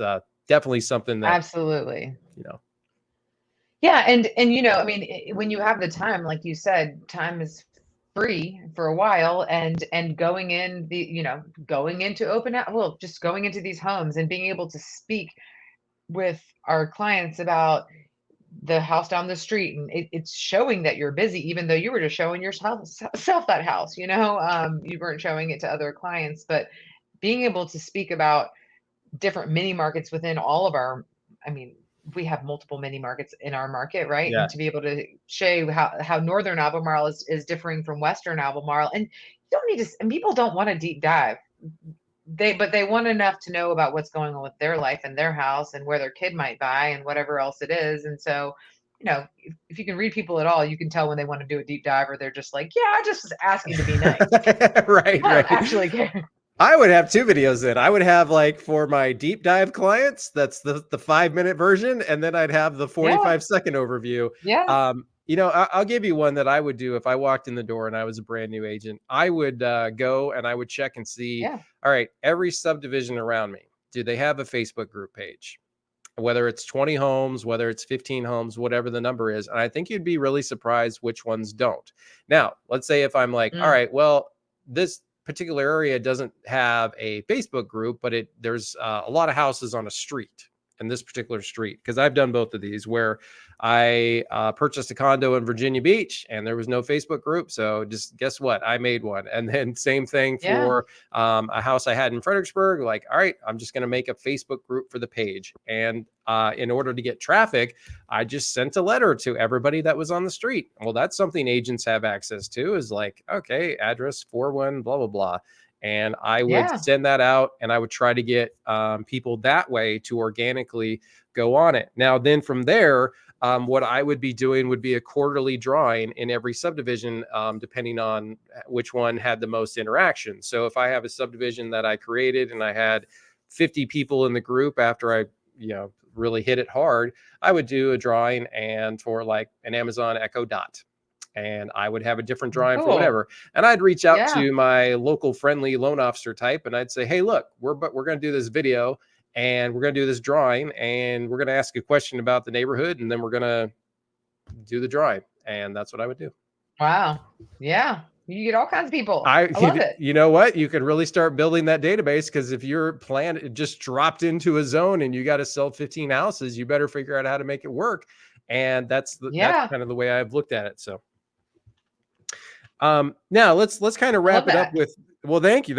[SPEAKER 1] definitely something that,
[SPEAKER 2] Absolutely.
[SPEAKER 1] you know,
[SPEAKER 2] Yeah, and I mean, when you have the time, like you said, time is free for a while, and going into well, just going into these homes and being able to speak with our clients about the house down the street, and it's showing that you're busy, even though you were just showing yourself that house. You weren't showing it to other clients, but being able to speak about different mini markets within all of our, I mean, we have multiple mini markets in our market, right?
[SPEAKER 1] yeah.
[SPEAKER 2] And to be able to show you how northern Albemarle is differing from western Albemarle. And you don't need to, and people don't want a deep dive. But they want enough to know about what's going on with their life and their house and where their kid might buy and whatever else it is. And so, if you can read people at all, you can tell when they want to do a deep dive, or they're just like, yeah, I just was asking to be nice.
[SPEAKER 1] Right,
[SPEAKER 2] I don't
[SPEAKER 1] right.
[SPEAKER 2] actually care.
[SPEAKER 1] I would have two videos then. I would have like for my deep dive clients, that's the 5 minute version, and then I'd have the
[SPEAKER 2] Yeah.
[SPEAKER 1] 45-second overview.
[SPEAKER 2] Yeah.
[SPEAKER 1] I'll give you one that I would do if I walked in the door and I was a brand new agent. I would go and I would check and see,
[SPEAKER 2] Yeah.
[SPEAKER 1] all right, every subdivision around me, do they have a Facebook group page? Whether it's 20 homes, whether it's 15 homes, whatever the number is. And I think you'd be really surprised which ones don't. Now, let's say if I'm like, all
[SPEAKER 2] Mm.
[SPEAKER 1] right, well, this particular area doesn't have a Facebook group, but there's a lot of houses on a street, in this particular street, because I've done both of these where I purchased a condo in Virginia Beach and there was no Facebook group. So just guess what? I made one. And then same thing
[SPEAKER 2] Yeah.
[SPEAKER 1] for a house I had in Fredericksburg. Like, all right, I'm just going to make a Facebook group for the page. And in order to get traffic, I just sent a letter to everybody that was on the street. Well, that's something agents have access to, is like, okay, address 41, blah, blah, blah. And I would
[SPEAKER 2] Yeah.
[SPEAKER 1] send that out, and I would try to get people that way to organically go on it. Now, then from there, what I would be doing would be a quarterly drawing in every subdivision, depending on which one had the most interaction. So if I have a subdivision that I created and I had 50 people in the group after I, really hit it hard, I would do a drawing and for like an Amazon Echo Dot. And I would have a different drawing for
[SPEAKER 2] Cool.
[SPEAKER 1] whatever. And I'd reach out
[SPEAKER 2] Yeah.
[SPEAKER 1] to my local friendly loan officer type and I'd say, hey, look, we're going to do this video and we're going to do this drawing and we're going to ask a question about the neighborhood and then we're going to do the drawing. And that's what I would do.
[SPEAKER 2] Wow. Yeah. You get all kinds of people.
[SPEAKER 1] I,
[SPEAKER 2] I love it.
[SPEAKER 1] you know what? You can really start building that database, because if your plan just dropped into a zone and you got to sell 15 houses, you better figure out how to make it work. And that's
[SPEAKER 2] Yeah.
[SPEAKER 1] kind of the way I've looked at it. So, now let's kind of
[SPEAKER 2] I love
[SPEAKER 1] wrap it up
[SPEAKER 2] that.
[SPEAKER 1] with, well, thank you.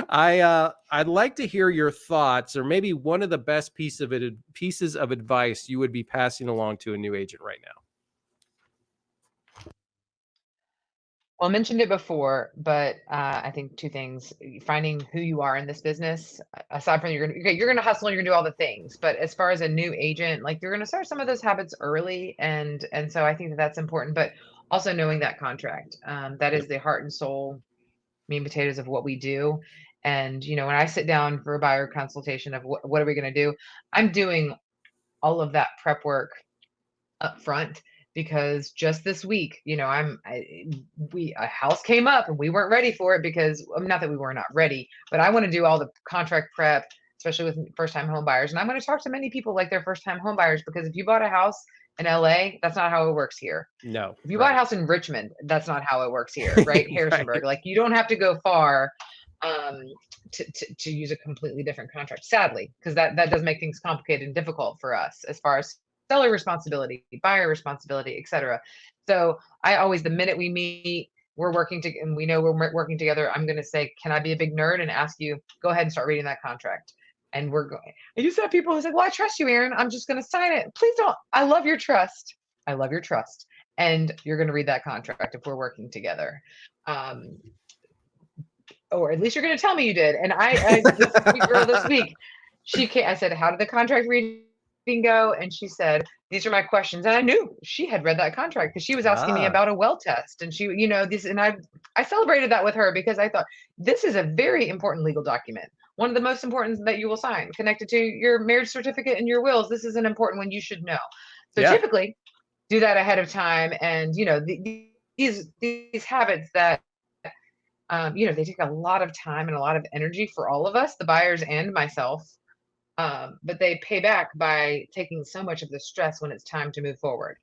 [SPEAKER 1] I'd like to hear your thoughts, or maybe one of the best pieces of advice you would be passing along to a new agent right now.
[SPEAKER 2] Well, I mentioned it before, but I think two things: finding who you are in this business. Aside from you're gonna hustle and you're gonna do all the things, but as far as a new agent, like you're gonna start some of those habits early, and so I think that that's important. But also knowing that contract, that
[SPEAKER 1] Yep.
[SPEAKER 2] is the heart and soul, meat and potatoes of what we do. And when I sit down for a buyer consultation of what are we gonna do, I'm doing all of that prep work up front, because just this week, a house came up and we weren't ready for it, because not that we were not ready, but I want to do all the contract prep, especially with first time home buyers. And I'm going to talk to many people like they're first time home buyers, because if you bought a house in LA, that's not how it works here.
[SPEAKER 1] No.
[SPEAKER 2] If you bought a
[SPEAKER 1] Right.
[SPEAKER 2] house in Richmond, that's not how it works here, right? Harrisonburg,
[SPEAKER 1] Right.
[SPEAKER 2] like you don't have to go far um, to use a completely different contract, sadly, because that does make things complicated and difficult for us as far as seller responsibility, buyer responsibility, etc. So I always, the minute we meet, we're working to, and we know we're working together, I'm going to say, can I be a big nerd and ask you, go ahead and start reading that contract? And we're going. I used to have people who said, well, I trust you, Erin. I'm just going to sign it. Please don't. I love your trust. I love your trust. And you're going to read that contract if we're working together. Um, or at least you're going to tell me you did. And this sweet girl this week, I said, how did the contract reading go? And she said, these are my questions. And I knew she had read that contract, because she was asking me
[SPEAKER 1] Ah,
[SPEAKER 2] about a well test. And she, and I celebrated that with her, because I thought this is a very important legal document. One of the most important that you will sign, connected to your marriage certificate and your wills. This is an important one you should know. So
[SPEAKER 1] yeah.
[SPEAKER 2] typically do that ahead of time. And, these habits that, they take a lot of time and a lot of energy for all of us, the buyers and myself. But they pay back by taking so much of the stress when it's time to move forward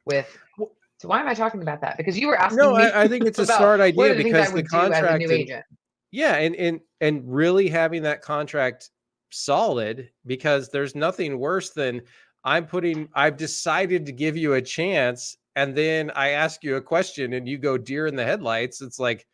[SPEAKER 2] with.
[SPEAKER 1] Well,
[SPEAKER 2] So why am I talking about that? Because you were
[SPEAKER 1] no,
[SPEAKER 2] asking me
[SPEAKER 1] I think it's a
[SPEAKER 2] about
[SPEAKER 1] smart
[SPEAKER 2] what
[SPEAKER 1] idea,
[SPEAKER 2] are the things I
[SPEAKER 1] because the
[SPEAKER 2] would do as a
[SPEAKER 1] contract
[SPEAKER 2] new
[SPEAKER 1] and
[SPEAKER 2] agent.
[SPEAKER 1] yeah, and really having that contract solid, because there's nothing worse than I've decided to give you a chance and then I ask you a question and you go deer in the headlights. It's like,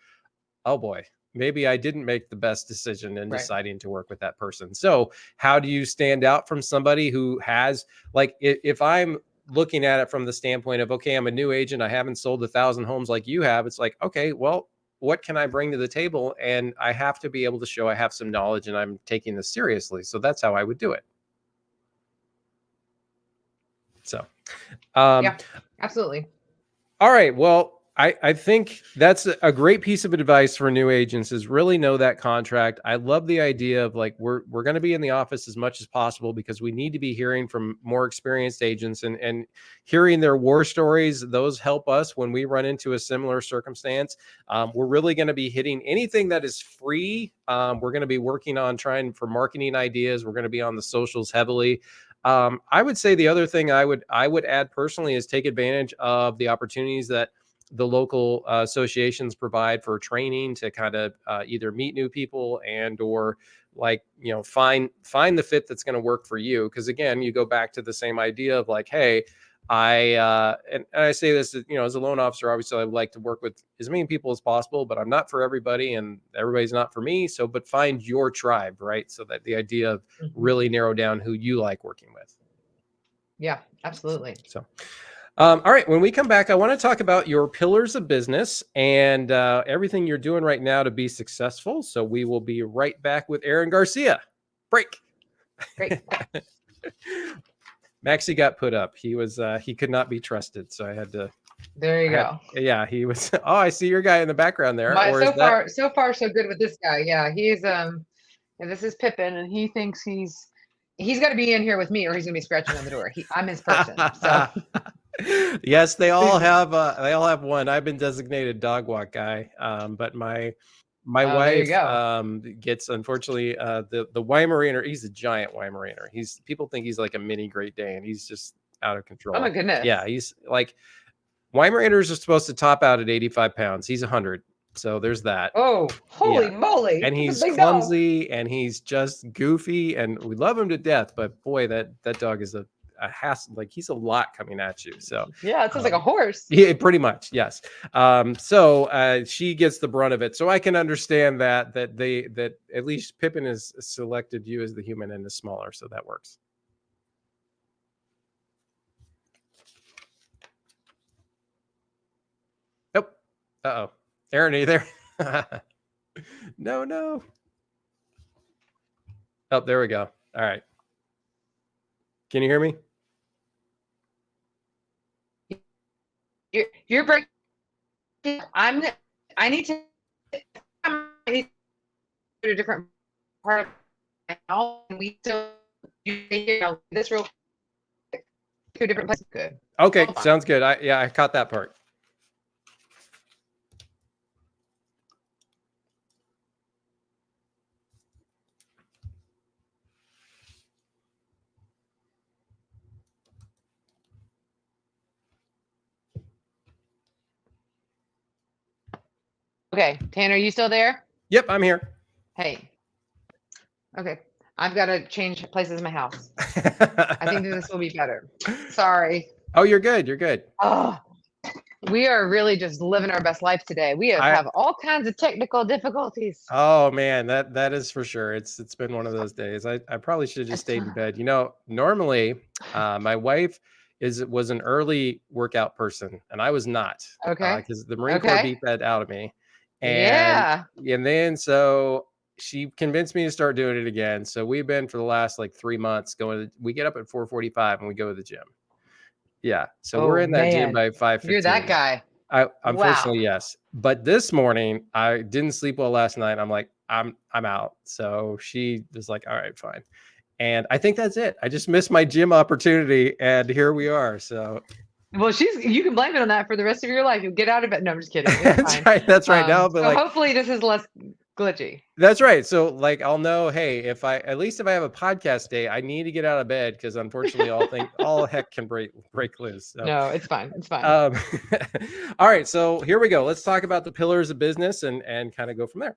[SPEAKER 1] oh boy, maybe I didn't make the best decision in
[SPEAKER 2] Right.
[SPEAKER 1] deciding to work with that person. So, how do you stand out from somebody who has, like, if I'm looking at it from the standpoint of, okay, I'm a new agent, I haven't sold 1,000 homes like you have, it's like, okay, well, what can I bring to the table? And I have to be able to show I have some knowledge and I'm taking this seriously. So that's how I would do it. So, um,
[SPEAKER 2] Yeah, absolutely.
[SPEAKER 1] all right. Well, I think that's a great piece of advice for new agents, is really know that contract. I love the idea of like, we're going to be in the office as much as possible, because we need to be hearing from more experienced agents and hearing their war stories. Those help us when we run into a similar circumstance. We're really going to be hitting anything that is free. We're going to be working on trying for marketing ideas. We're going to be on the socials heavily. I would say the other thing I would add personally is take advantage of the opportunities that the local associations provide for training to kind of either meet new people and or like find the fit that's going to work for you. Because again, you go back to the same idea of like, hey, And I say this, as a loan officer, obviously I would like to work with as many people as possible, but I'm not for everybody and everybody's not for me. So, but find your tribe, right? So that the idea of really narrow down who you like working with.
[SPEAKER 2] Yeah, absolutely.
[SPEAKER 1] So, all right. When we come back, I want to talk about your pillars of business and everything you're doing right now to be successful. So we will be right back with Erin Garcia. Break.
[SPEAKER 2] Great.
[SPEAKER 1] Maxie got put up. He could not be trusted, so I had to.
[SPEAKER 2] There you go.
[SPEAKER 1] Yeah, he was. Oh, I see your guy in the background there.
[SPEAKER 2] So far, so good with this guy. Yeah, he's and this is Pippin, and he thinks he's got to be in here with me, or he's gonna be scratching on the door. I'm his person. So.
[SPEAKER 1] Yes, they all have one. I've been designated dog walk guy, but my wife gets, unfortunately, the Weimaraner. He's a giant Weimaraner. People think he's like a mini Great Dane. He's just out of control.
[SPEAKER 2] Oh my goodness.
[SPEAKER 1] Yeah, he's like, Weimaraners are supposed to top out at 85 pounds. He's 100. So there's that.
[SPEAKER 2] Oh, holy moly.
[SPEAKER 1] And he's clumsy and he's just goofy and we love him to death. But boy, that dog is a hassle. Like, he's a lot coming at you. So
[SPEAKER 2] yeah, it sounds like a horse.
[SPEAKER 1] Yeah, pretty much. Yes. So she gets the brunt of it. So I can understand that at least Pippin has selected you as the human and is smaller. So that works. Nope. Uh-oh. Erin, are you there? No. Oh, there we go. All right. Can you hear me?
[SPEAKER 2] You're breaking. I need to a different part of my house, and we still this real quick to a different place. Good.
[SPEAKER 1] Okay, sounds good. I caught that part.
[SPEAKER 2] Okay, Tanner, are you still there?
[SPEAKER 1] Yep, I'm here.
[SPEAKER 2] Hey. Okay, I've got to change places in my house. I think this will be better. Sorry.
[SPEAKER 1] Oh, you're good. You're good.
[SPEAKER 2] Oh, we are really just living our best life today. We have all kinds of technical difficulties.
[SPEAKER 1] Oh man, that is for sure. It's been one of those days. I probably should have just stayed in bed. Normally, my wife was an early workout person, and I was not.
[SPEAKER 2] Okay.
[SPEAKER 1] Because the Marine Corps beat that out of me. And then so she convinced me to start doing it again. So we've been for the last like 3 months we get up at 4:45 and we go to the gym. Yeah. So we're in that gym by 5:15.
[SPEAKER 2] You're that guy.
[SPEAKER 1] Unfortunately, yes. But this morning I didn't sleep well last night. I'm like, I'm out. So she was like, all right, fine. And I think that's it. I just missed my gym opportunity and here we are. So
[SPEAKER 2] well, you can blame it on that for the rest of your life. You get out of bed. No, I'm just kidding.
[SPEAKER 1] That's right. Now, but
[SPEAKER 2] so hopefully this is less glitchy.
[SPEAKER 1] That's right. So like, I'll know, hey, at least if I have a podcast day, I need to get out of bed because unfortunately all heck can break loose. So.
[SPEAKER 2] No, it's fine. It's fine.
[SPEAKER 1] All right. So here we go. Let's talk about the pillars of business and kind of go from there.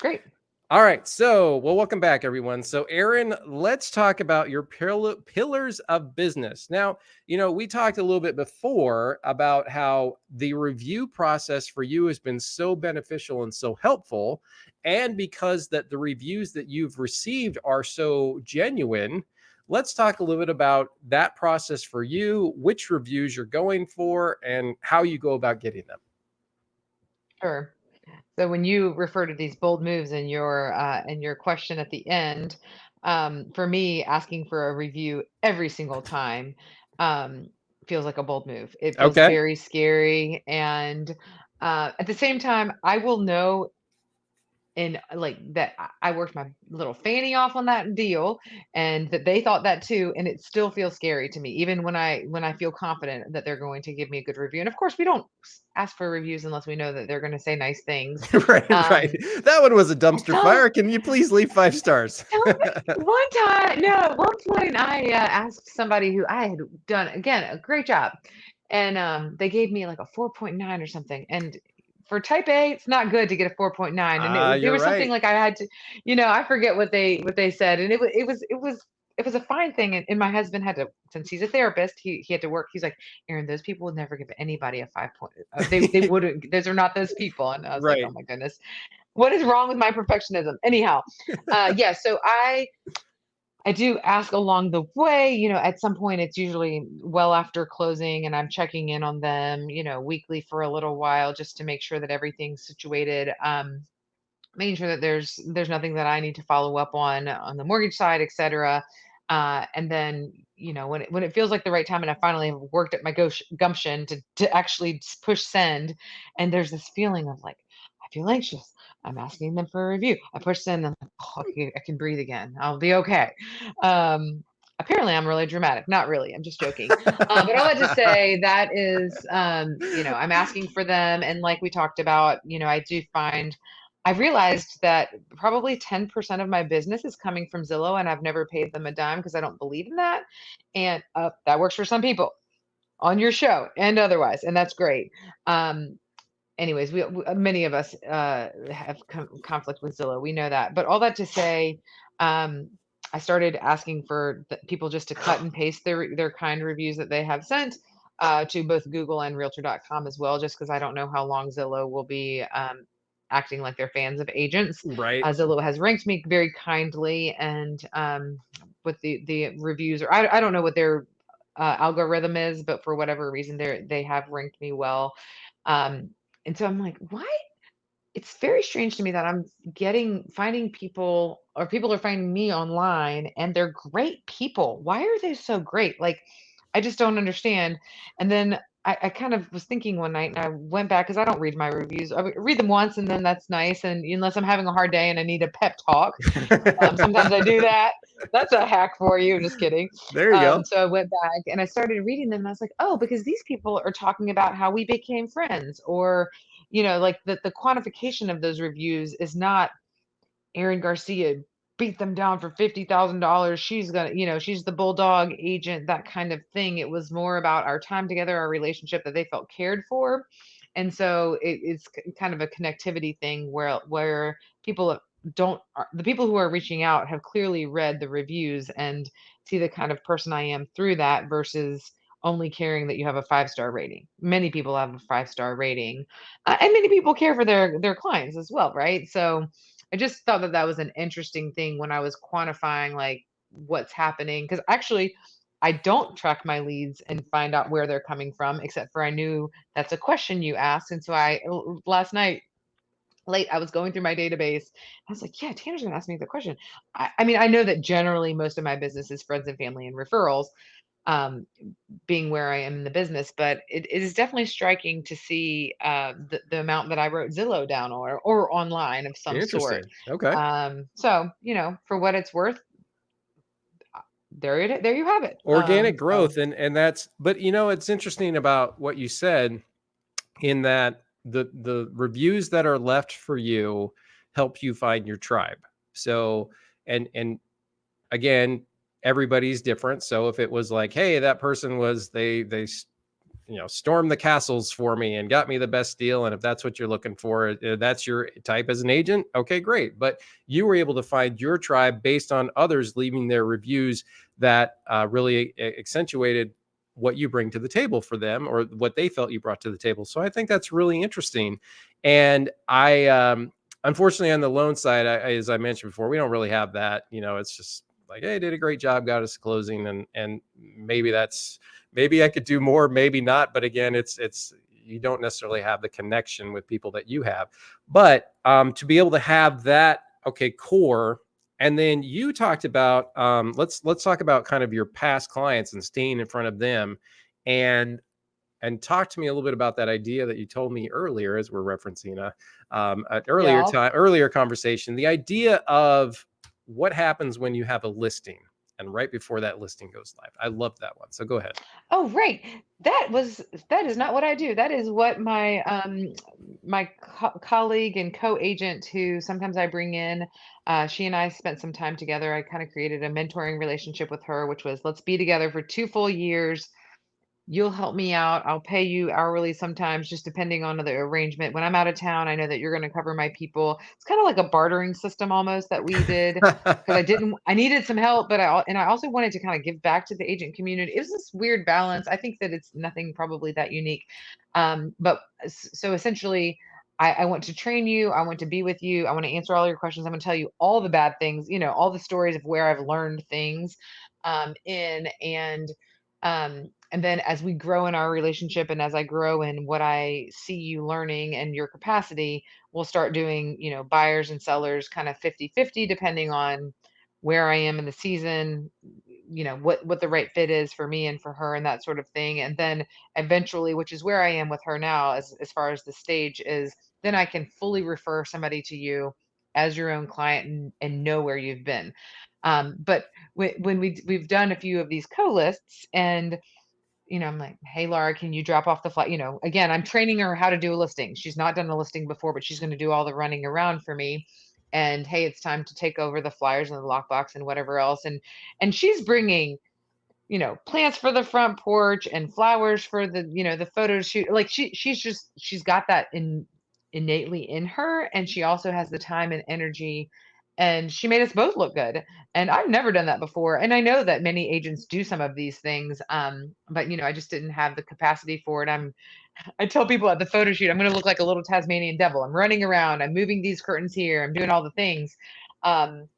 [SPEAKER 2] Great.
[SPEAKER 1] All right. So, welcome back, everyone. So, Erin, let's talk about your pillars of business. Now, we talked a little bit before about how the review process for you has been so beneficial and so helpful. And because the reviews that you've received are so genuine, let's talk a little bit about that process for you, which reviews you're going for, and how you go about getting them.
[SPEAKER 2] Sure. So when you refer to these bold moves in your question at the end, for me, asking for a review every single time feels like a bold move. It feels very scary, and at the same time, I will know and like that I worked my little fanny off on that deal, and that they thought that too, and it still feels scary to me, even when I feel confident that they're going to give me a good review. And of course, we don't ask for reviews unless we know that they're going to say nice things.
[SPEAKER 1] Right. That one was a dumpster fire. Can you please leave 5 stars?
[SPEAKER 2] One point, I asked somebody who I had done again a great job, and they gave me like a 4.9 or something, and for type A, it's not good to get a 4.9. And there was something like I had to, I forget what they said. And it was it was a fine thing. And my husband had to, since he's a therapist, he had to work. He's like, Erin, those people would never give anybody a 5 point. They wouldn't. Those are not those people. And I was like, oh
[SPEAKER 1] Right.
[SPEAKER 2] my goodness, what is wrong with my perfectionism? Anyhow, yeah. So I do ask along the way, at some point it's usually well after closing and I'm checking in on them, weekly for a little while just to make sure that everything's situated. Making sure that there's nothing that I need to follow up on the mortgage side, et cetera. And then, when it feels like the right time and I finally have worked at my gumption to actually push send, and there's this feeling of like, I feel anxious. I'm asking them for a review. I push send, I'm like, oh, okay, I can breathe again. I'll be okay. Apparently I'm really dramatic. Not really. I'm just joking. But all that to say that is, I'm asking for them. And like we talked about, I do find I've realized that probably 10% of my business is coming from Zillow, and I've never paid them a dime because I don't believe in that. And that works for some people on your show and otherwise, and that's great. Um, Anyways, many of us have conflict with Zillow. We know that. But all that to say, um, I started asking for people just to cut and paste their kind reviews that they have sent to both Google and Realtor.com as well, just because I don't know how long Zillow will be acting like they're fans of agents.
[SPEAKER 1] Right.
[SPEAKER 2] Zillow has ranked me very kindly, and with the reviews, or I don't know what their algorithm is, but for whatever reason, they have ranked me well. Um, and so I'm like, why? It's very strange to me that I'm finding people, or people are finding me online and they're great people. Why are they so great? Like, I just don't understand. And then I kind of was thinking one night and I went back because I don't read my reviews. Read them once and then that's nice. And unless I'm having a hard day and I need a pep talk, sometimes I do that. That's a hack for you. Just kidding.
[SPEAKER 1] There you go.
[SPEAKER 2] So I went back and I started reading them. And I was like, oh, because these people are talking about how we became friends, or, like the quantification of those reviews is not Erin Garcia beat them down for $50,000. She's gonna, she's the bulldog agent, that kind of thing. It was more about our time together, our relationship, that they felt cared for. And so it's kind of a connectivity thing where people don't the people who are reaching out have clearly read the reviews and see the kind of person I am through that, versus only caring that you have a 5-star rating. Many people have a 5-star rating, and many people care for their clients as well, right? So I just thought that that was an interesting thing when I was quantifying like what's happening, because actually I don't track my leads and find out where they're coming from, except for I knew that's a question you asked. And so last night late, I was going through my database. I was like, yeah, Tanner's gonna ask me the question. I mean, I know that generally most of my business is friends and family and referrals, um, being where I am in the business, but it is definitely striking to see the amount that I wrote Zillow down, or online of some sort.
[SPEAKER 1] Interesting. Okay.
[SPEAKER 2] So, for what it's worth, there you have it.
[SPEAKER 1] Organic
[SPEAKER 2] So
[SPEAKER 1] growth, and that's, but it's interesting about what you said, in that the reviews that are left for you help you find your tribe. So, and again, everybody's different. So if it was like, hey, that person was, they stormed the castles for me and got me the best deal, and if that's what you're looking for, that's your type as an agent, okay, great. But you were able to find your tribe based on others leaving their reviews that really accentuated what you bring to the table for them, or what they felt you brought to the table. So I think that's really interesting. And I unfortunately, on the loan side, as I mentioned before, we don't really have that. It's just like, hey, did a great job, got us closing, and maybe I could do more, maybe not. But again, it's you don't necessarily have the connection with people that you have. But to be able to have that, okay, core. And then you talked about, let's talk about kind of your past clients and staying in front of them, and talk to me a little bit about that idea that you told me earlier, as we're referencing an
[SPEAKER 2] yeah.
[SPEAKER 1] earlier conversation, the idea of what happens when you have a listing and right before that listing goes live. I love that one. So go ahead.
[SPEAKER 2] Oh, right. That is not what I do. That is what my colleague and co-agent, who sometimes I bring in, she and I spent some time together. I kind of created a mentoring relationship with her, which was, let's be together for 2 full years, You'll help me out. I'll pay you hourly sometimes, just depending on the arrangement. When I'm out of town, I know that you're going to cover my people. It's kind of like a bartering system almost that we did because I needed some help, but I also wanted to kind of give back to the agent community. It was this weird balance. I think that it's nothing probably that unique. So essentially, I want to train you. I want to be with you. I want to answer all your questions. I'm going to tell you all the bad things, all the stories of where I've learned things in and then as we grow in our relationship and as I grow in what I see you learning and your capacity, we'll start doing, buyers and sellers kind of 50-50 depending on where I am in the season, what the right fit is for me and for her and that sort of thing. And then eventually, which is where I am with her now as far as the stage is, then I can fully refer somebody to you as your own client and know where you've been. But when we've done a few of these co-lists and I'm like, hey, Laura, can you drop off the flight? Again, I'm training her how to do a listing. She's not done a listing before, but she's going to do all the running around for me. And hey, it's time to take over the flyers and the lockbox and whatever else. And she's bringing, plants for the front porch and flowers for the photo shoot. Like she's got that innately in her, and she also has the time and energy. And she made us both look good. And I've never done that before. And I know that many agents do some of these things. But I just didn't have the capacity for it. I tell people at the photo shoot, I'm going to look like a little Tasmanian devil. I'm running around, I'm moving these curtains here, I'm doing all the things. And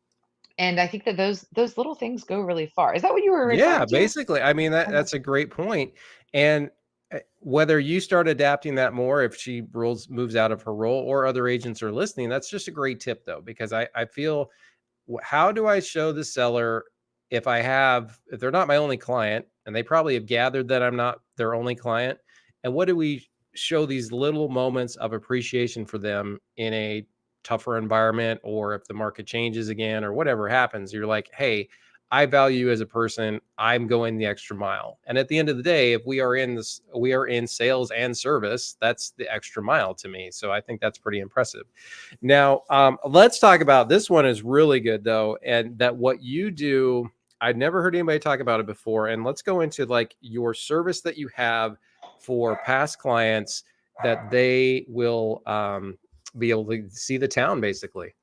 [SPEAKER 2] I think that those little things go really far. Is that what you were
[SPEAKER 1] Yeah,
[SPEAKER 2] referring to?
[SPEAKER 1] basically. I mean,
[SPEAKER 2] Kind of.
[SPEAKER 1] that's a great point. And whether you start adapting that more if she moves out of her role or other agents are listening, that's just a great tip though, because I feel, how do I show the seller if they're not my only client and they probably have gathered that I'm not their only client? And what do we show these little moments of appreciation for them in a tougher environment, or if the market changes again or whatever happens, you're like, hey, I value you as a person. I'm going the extra mile. And at the end of the day, if we are in sales and service, that's the extra mile to me. So I think that's pretty impressive. Now, let's talk about this one is really good though. And that what you do, I'd never heard anybody talk about it before. And let's go into like your service that you have for past clients that they will be able to see the town basically.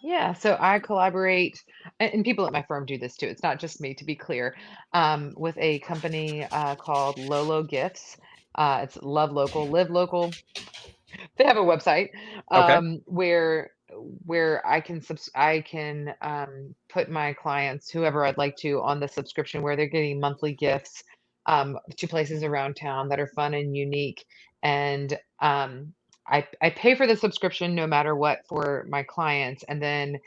[SPEAKER 2] Yeah, so I collaborate, and people at my firm do this too. It's not just me, to be clear, with a company called Lolo Gifts. It's Love Local, Live Local. They have a website
[SPEAKER 1] Okay.
[SPEAKER 2] where I can put my clients, whoever I'd like to, on the subscription where they're getting monthly gifts to places around town that are fun and unique. And I pay for the subscription no matter what for my clients, and then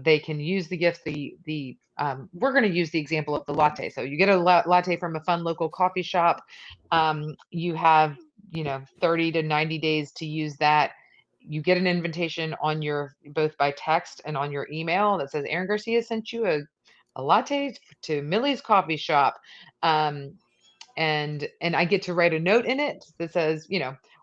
[SPEAKER 2] they can use the gift. We're going to use the example of the latte. So you get a latte from a fun local coffee shop. You have 30 to 90 days to use that. You get an invitation on your both by text and on your email that says Erin Garcia sent you a latte to Millie's coffee shop. Um, and I get to write a note in it that says,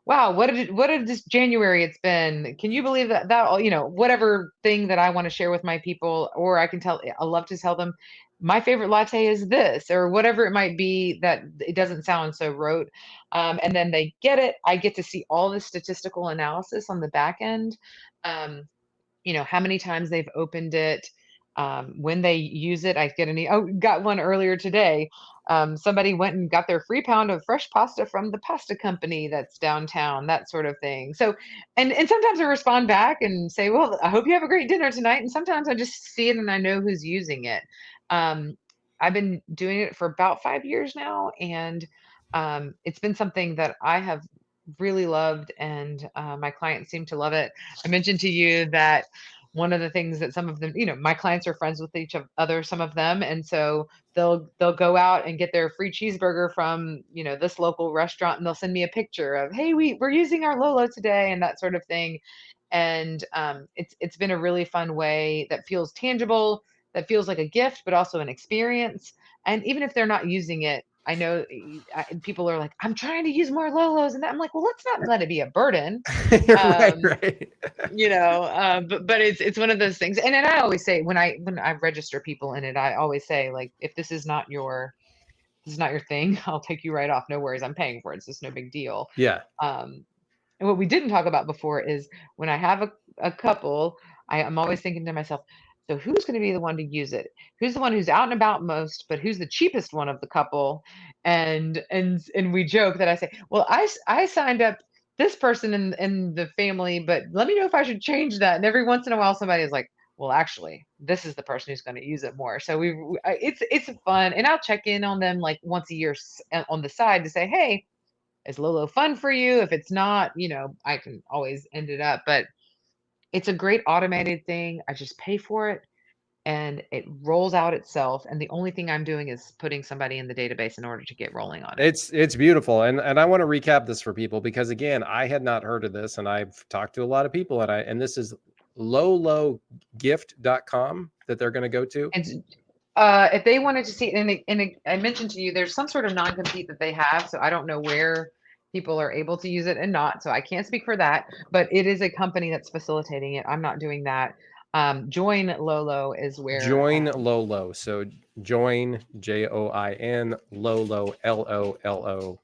[SPEAKER 2] wow, what did this January it's been? Can you believe that all, whatever thing that I want to share with my people, or I love to tell them my favorite latte is this, or whatever it might be, that it doesn't sound so rote. And then they get it. I get to see all the statistical analysis on the back end. Um, how many times they've opened it, when they use it. I get got one earlier today. Somebody went and got their free pound of fresh pasta from the pasta company that's downtown, that sort of thing. So, and sometimes I respond back and say, well, I hope you have a great dinner tonight. And sometimes I just see it and I know who's using it. Um, I've been doing it for about 5 years now, and it's been something that I have really loved, and my clients seem to love it. I mentioned to you that one of the things that some of them, my clients are friends with each other, some of them, and so they'll go out and get their free cheeseburger from this local restaurant, and they'll send me a picture of, hey, we're using our Lolo today, and that sort of thing. And it's been a really fun way that feels tangible, that feels like a gift, but also an experience. And even if they're not using it, I know people are like, I'm trying to use more Lolos, and that I'm like, well, let's not let it be a burden.
[SPEAKER 1] Right,
[SPEAKER 2] Um,
[SPEAKER 1] right.
[SPEAKER 2] but it's one of those things. And I always say when I register people in it, I always say, like, if this is not your this is not your thing, I'll take you right off. No worries. I'm paying for it. It's just no big deal.
[SPEAKER 1] Yeah.
[SPEAKER 2] Um, and what we didn't talk about before is when I have a couple, I'm always thinking to myself, so who's going to be the one to use it? Who's the one who's out and about most, but who's the cheapest one of the couple? And we joke that I say, well, I signed up this person in the family, but let me know if I should change that. And every once in a while, somebody is like, well, actually, this is the person who's going to use it more. So it's fun, and I'll check in on them like once a year on the side to say, hey, is Lolo fun for you? If it's not, I can always end it up. But it's a great automated thing. I just pay for it and it rolls out itself. And the only thing I'm doing is putting somebody in the database in order to get rolling on it.
[SPEAKER 1] It's beautiful. And I want to recap this for people because again, I had not heard of this and I've talked to a lot of people and this is lologift.com that they're going to go to.
[SPEAKER 2] And if they wanted to see, and I mentioned to you, there's some sort of non-compete that they have. So I don't know where people are able to use it and not. So I can't speak for that, but it is a company that's facilitating it. I'm not doing that. Join Lolo is where
[SPEAKER 1] Join Lolo. So join JOIN Lolo LOLO.com.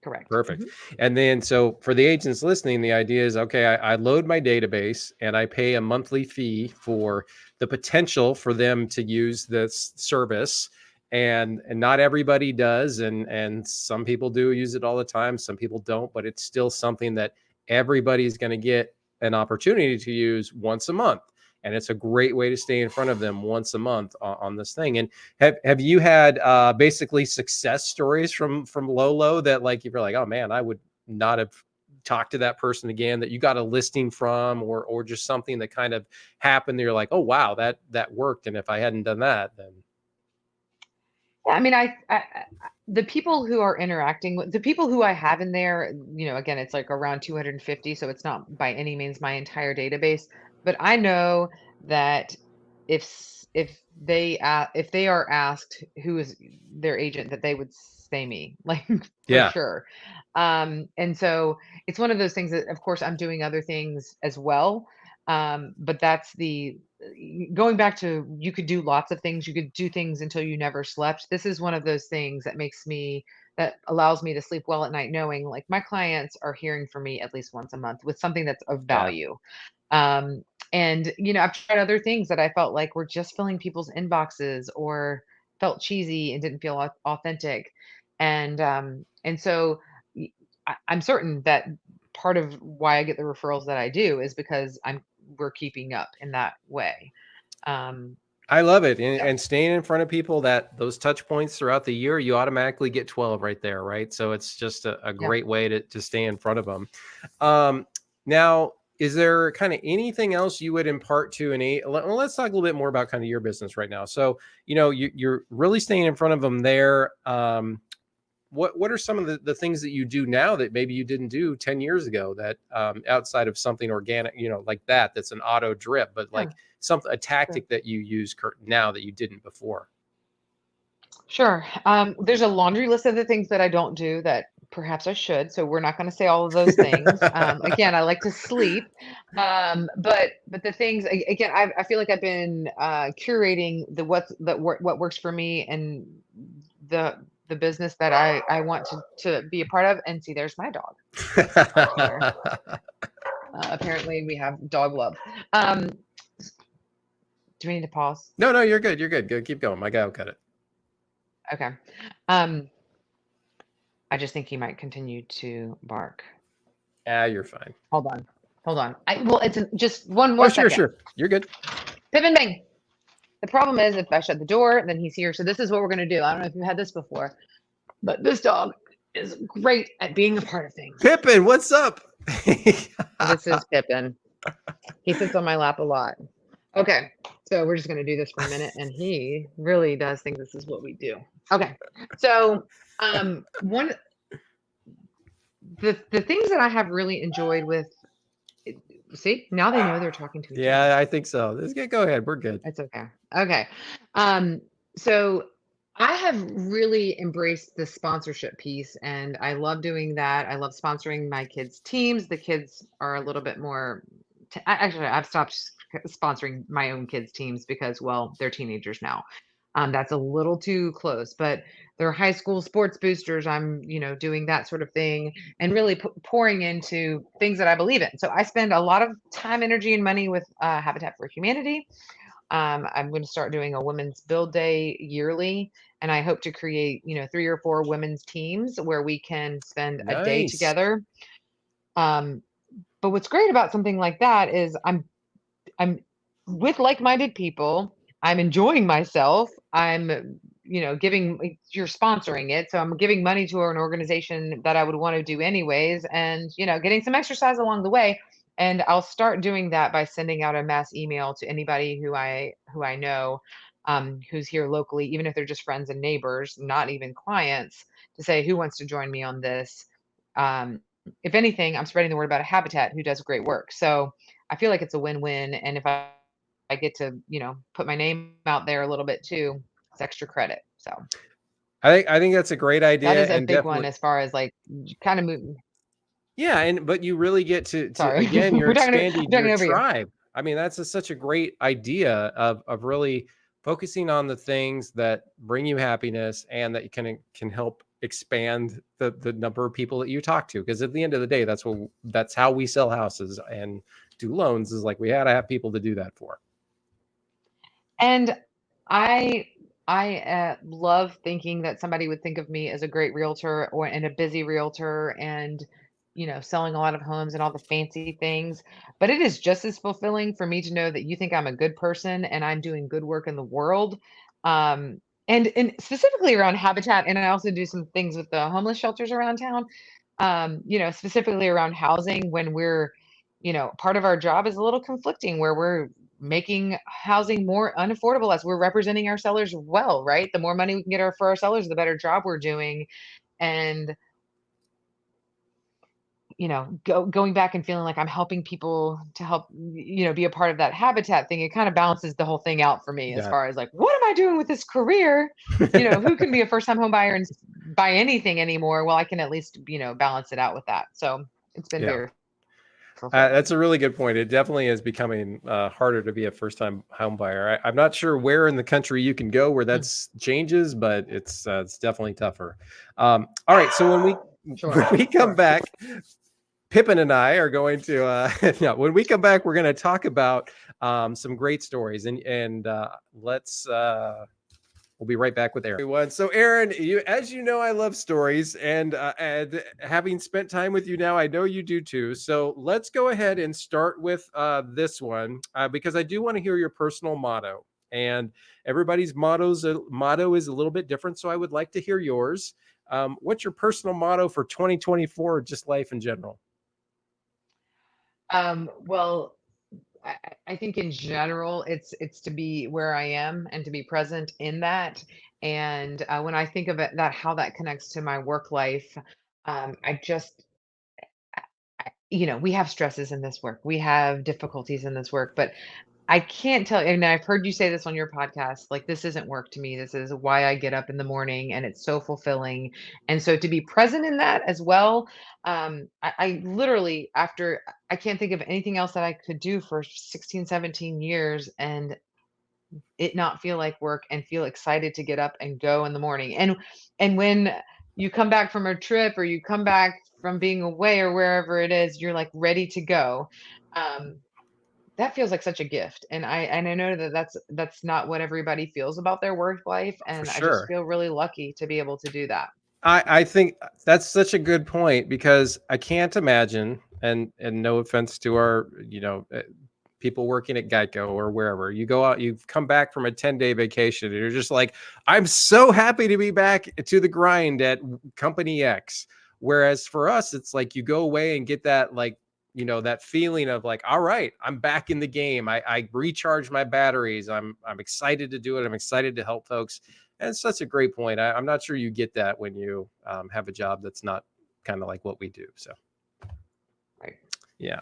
[SPEAKER 2] Correct.
[SPEAKER 1] Perfect. Mm-hmm. And then, so for the agents listening, the idea is, okay, I load my database and I pay a monthly fee for the potential for them to use this service. And not everybody does. And some people do use it all the time. Some people don't, but it's still something that everybody's going to get an opportunity to use once a month. And it's a great way to stay in front of them once a month on this thing. And have you had basically success stories from Lolo that like you're like, oh man, I would not have talked to that person again, that you got a listing from, or just something that kind of happened that you're like, oh wow, that worked. And if I hadn't done that, then.
[SPEAKER 2] Yeah, I mean, the people who are interacting with the people who I have in there, again, it's like around 250, so it's not by any means my entire database, but I know that if they are asked who is their agent, that they would say me, like for sure. And so it's one of those things that, of course, I'm doing other things as well. But that's going back to, you could do lots of things. You could do things until you never slept. This is one of those things that allows me to sleep well at night, knowing like my clients are hearing from me at least once a month with something that's of value. And I've tried other things that I felt like were just filling people's inboxes or felt cheesy and didn't feel authentic. And so I'm certain that part of why I get the referrals that I do is because we're keeping up in that way.
[SPEAKER 1] I love it. And staying in front of people, those touch points throughout the year, you automatically get 12 right there. Right. So it's just a great way to stay in front of them. Now, is there kind of anything else you would impart to let's talk a little bit more about kind of your business right now. So, you're really staying in front of them there. What are some of the things that you do now that maybe you didn't do 10 years ago, that outside of something organic, like that's an auto drip, but like a tactic that you use now that you didn't before?
[SPEAKER 2] Sure. There's a laundry list of the things that I don't do that perhaps I should. So we're not going to say all of those things. Again, I like to sleep. But the things, again, I feel like I've been curating what works for me and the business that I want to be a part of. And see, there's my dog. Apparently we have dog love. Do we need to pause?
[SPEAKER 1] No, you're good. You're good. Go, keep going. My guy will cut it.
[SPEAKER 2] Okay. I just think he might continue to bark.
[SPEAKER 1] You're fine.
[SPEAKER 2] Hold on. It's just one more second.
[SPEAKER 1] Sure. You're good.
[SPEAKER 2] Pip and bang. The problem is if I shut the door, then he's here. So this is what we're going to do. I don't know if you had this before, but this dog is great at being a part of things.
[SPEAKER 1] Pippin, what's up?
[SPEAKER 2] This is Pippin. He sits on my lap a lot. Okay. So we're just going to do this for a minute, and he really does think this is what we do. Okay. So the things that I have really enjoyed with, see, now they know they're talking to each other.
[SPEAKER 1] Yeah, I think so. Go ahead. We're good.
[SPEAKER 2] It's okay. Okay. So I have really embraced the sponsorship piece, and I love doing that. I love sponsoring my kids' teams. The kids are a little bit more, actually, I've stopped sponsoring my own kids' teams because, well, they're teenagers now. That's a little too close, but they're high school sports boosters. I'm, doing that sort of thing and really pouring into things that I believe in. So I spend a lot of time, energy, and money with Habitat for Humanity. I'm going to start doing a women's build day yearly, and I hope to create, 3 or 4 women's teams where we can spend a day
[SPEAKER 1] Nice.
[SPEAKER 2] together. Um, but what's great about something like that is I'm with like-minded people. I'm enjoying myself. I'm, you're sponsoring it. So I'm giving money to an organization that I would want to do anyways and, getting some exercise along the way. And I'll start doing that by sending out a mass email to anybody who I know who's here locally, even if they're just friends and neighbors, not even clients, to say who wants to join me on this. Um, if anything, I'm spreading the word about a Habitat who does great work. So I feel like it's a win-win, and if I get to, put my name out there a little bit too, it's extra credit. So
[SPEAKER 1] I think that's a great
[SPEAKER 2] that
[SPEAKER 1] idea
[SPEAKER 2] is a
[SPEAKER 1] and
[SPEAKER 2] big one
[SPEAKER 1] definitely
[SPEAKER 2] as far as like kind of moving.
[SPEAKER 1] yeah, and but you really get to
[SPEAKER 2] Sorry,
[SPEAKER 1] again, you're
[SPEAKER 2] I'm
[SPEAKER 1] expanding your
[SPEAKER 2] talking over you.
[SPEAKER 1] tribe. I mean, that's such a great idea of really focusing on the things that bring you happiness and that you can help expand the number of people that you talk to. Because at the end of the day, that's how we sell houses and do loans is like we had to have people to do that for.
[SPEAKER 2] And I I love thinking that somebody would think of me as a great realtor or and a busy realtor and selling a lot of homes and all the fancy things. But it is just as fulfilling for me to know that you think I'm a good person and I'm doing good work in the world. And specifically around habitat, and I also do some things with the homeless shelters around town. Specifically around housing when we're, part of our job is a little conflicting where we're making housing more unaffordable as we're representing our sellers well, right? The more money we can get for our sellers, the better job we're doing. And, going back and feeling like I'm helping people to help, be a part of that habitat thing, it kind of balances the whole thing out for me as
[SPEAKER 1] Yeah.
[SPEAKER 2] far as like, what am I doing with this career? Who can be a first time home buyer and buy anything anymore? Well, I can at least, balance it out with that. So it's been
[SPEAKER 1] Yeah.
[SPEAKER 2] very fulfilling.
[SPEAKER 1] That's a really good point. It definitely is becoming harder to be a first-time home buyer. I'm not sure where in the country you can go where
[SPEAKER 2] Mm.
[SPEAKER 1] that's changes, but it's definitely tougher. All right, so when we when
[SPEAKER 2] Sure,
[SPEAKER 1] we come
[SPEAKER 2] sure.
[SPEAKER 1] back, Pippin and I are going to no, when we come back, we're going to talk about some great stories and let's we'll be right back with Erin. Everyone. So, Erin, as you know, I love stories, and having spent time with you now, I know you do too. So, let's go ahead and start with this one because I do want to hear your personal motto. And everybody's motto is a little bit different, so I would like to hear yours. What's your personal motto for 2024, or just life in general?
[SPEAKER 2] Well, I think in general, it's to be where I am and to be present in that. And when I think of it, that how that connects to my work life, I just, we have stresses in this work, we have difficulties in this work, but I can't tell, and I've heard you say this on your podcast, like, this isn't work to me. This is why I get up in the morning and it's so fulfilling. And so to be present in that as well, I literally, after, I can't think of anything else that I could do for 16, 17 years and it not feel like work and feel excited to get up and go in the morning. And when you come back from a trip or you come back from being away or wherever it is, you're like ready to go. Um, that feels like such a gift, and I know that that's not what everybody feels about their work life,
[SPEAKER 1] For
[SPEAKER 2] and I just
[SPEAKER 1] sure.
[SPEAKER 2] feel really lucky to be able to do that.
[SPEAKER 1] I think that's such a good point because I can't imagine, and no offense to our, people working at Geico or wherever, you go out, you've come back from a 10-day vacation, and you're just like, I'm so happy to be back to the grind at company X. Whereas for us, it's like you go away and get that like, that feeling of like, all right, I'm back in the game. I recharge my batteries. I'm excited to do it. I'm excited to help folks. And it's such a great point. I'm not sure you get that when you have a job that's not kind of like what we do. So,
[SPEAKER 2] Right.
[SPEAKER 1] yeah.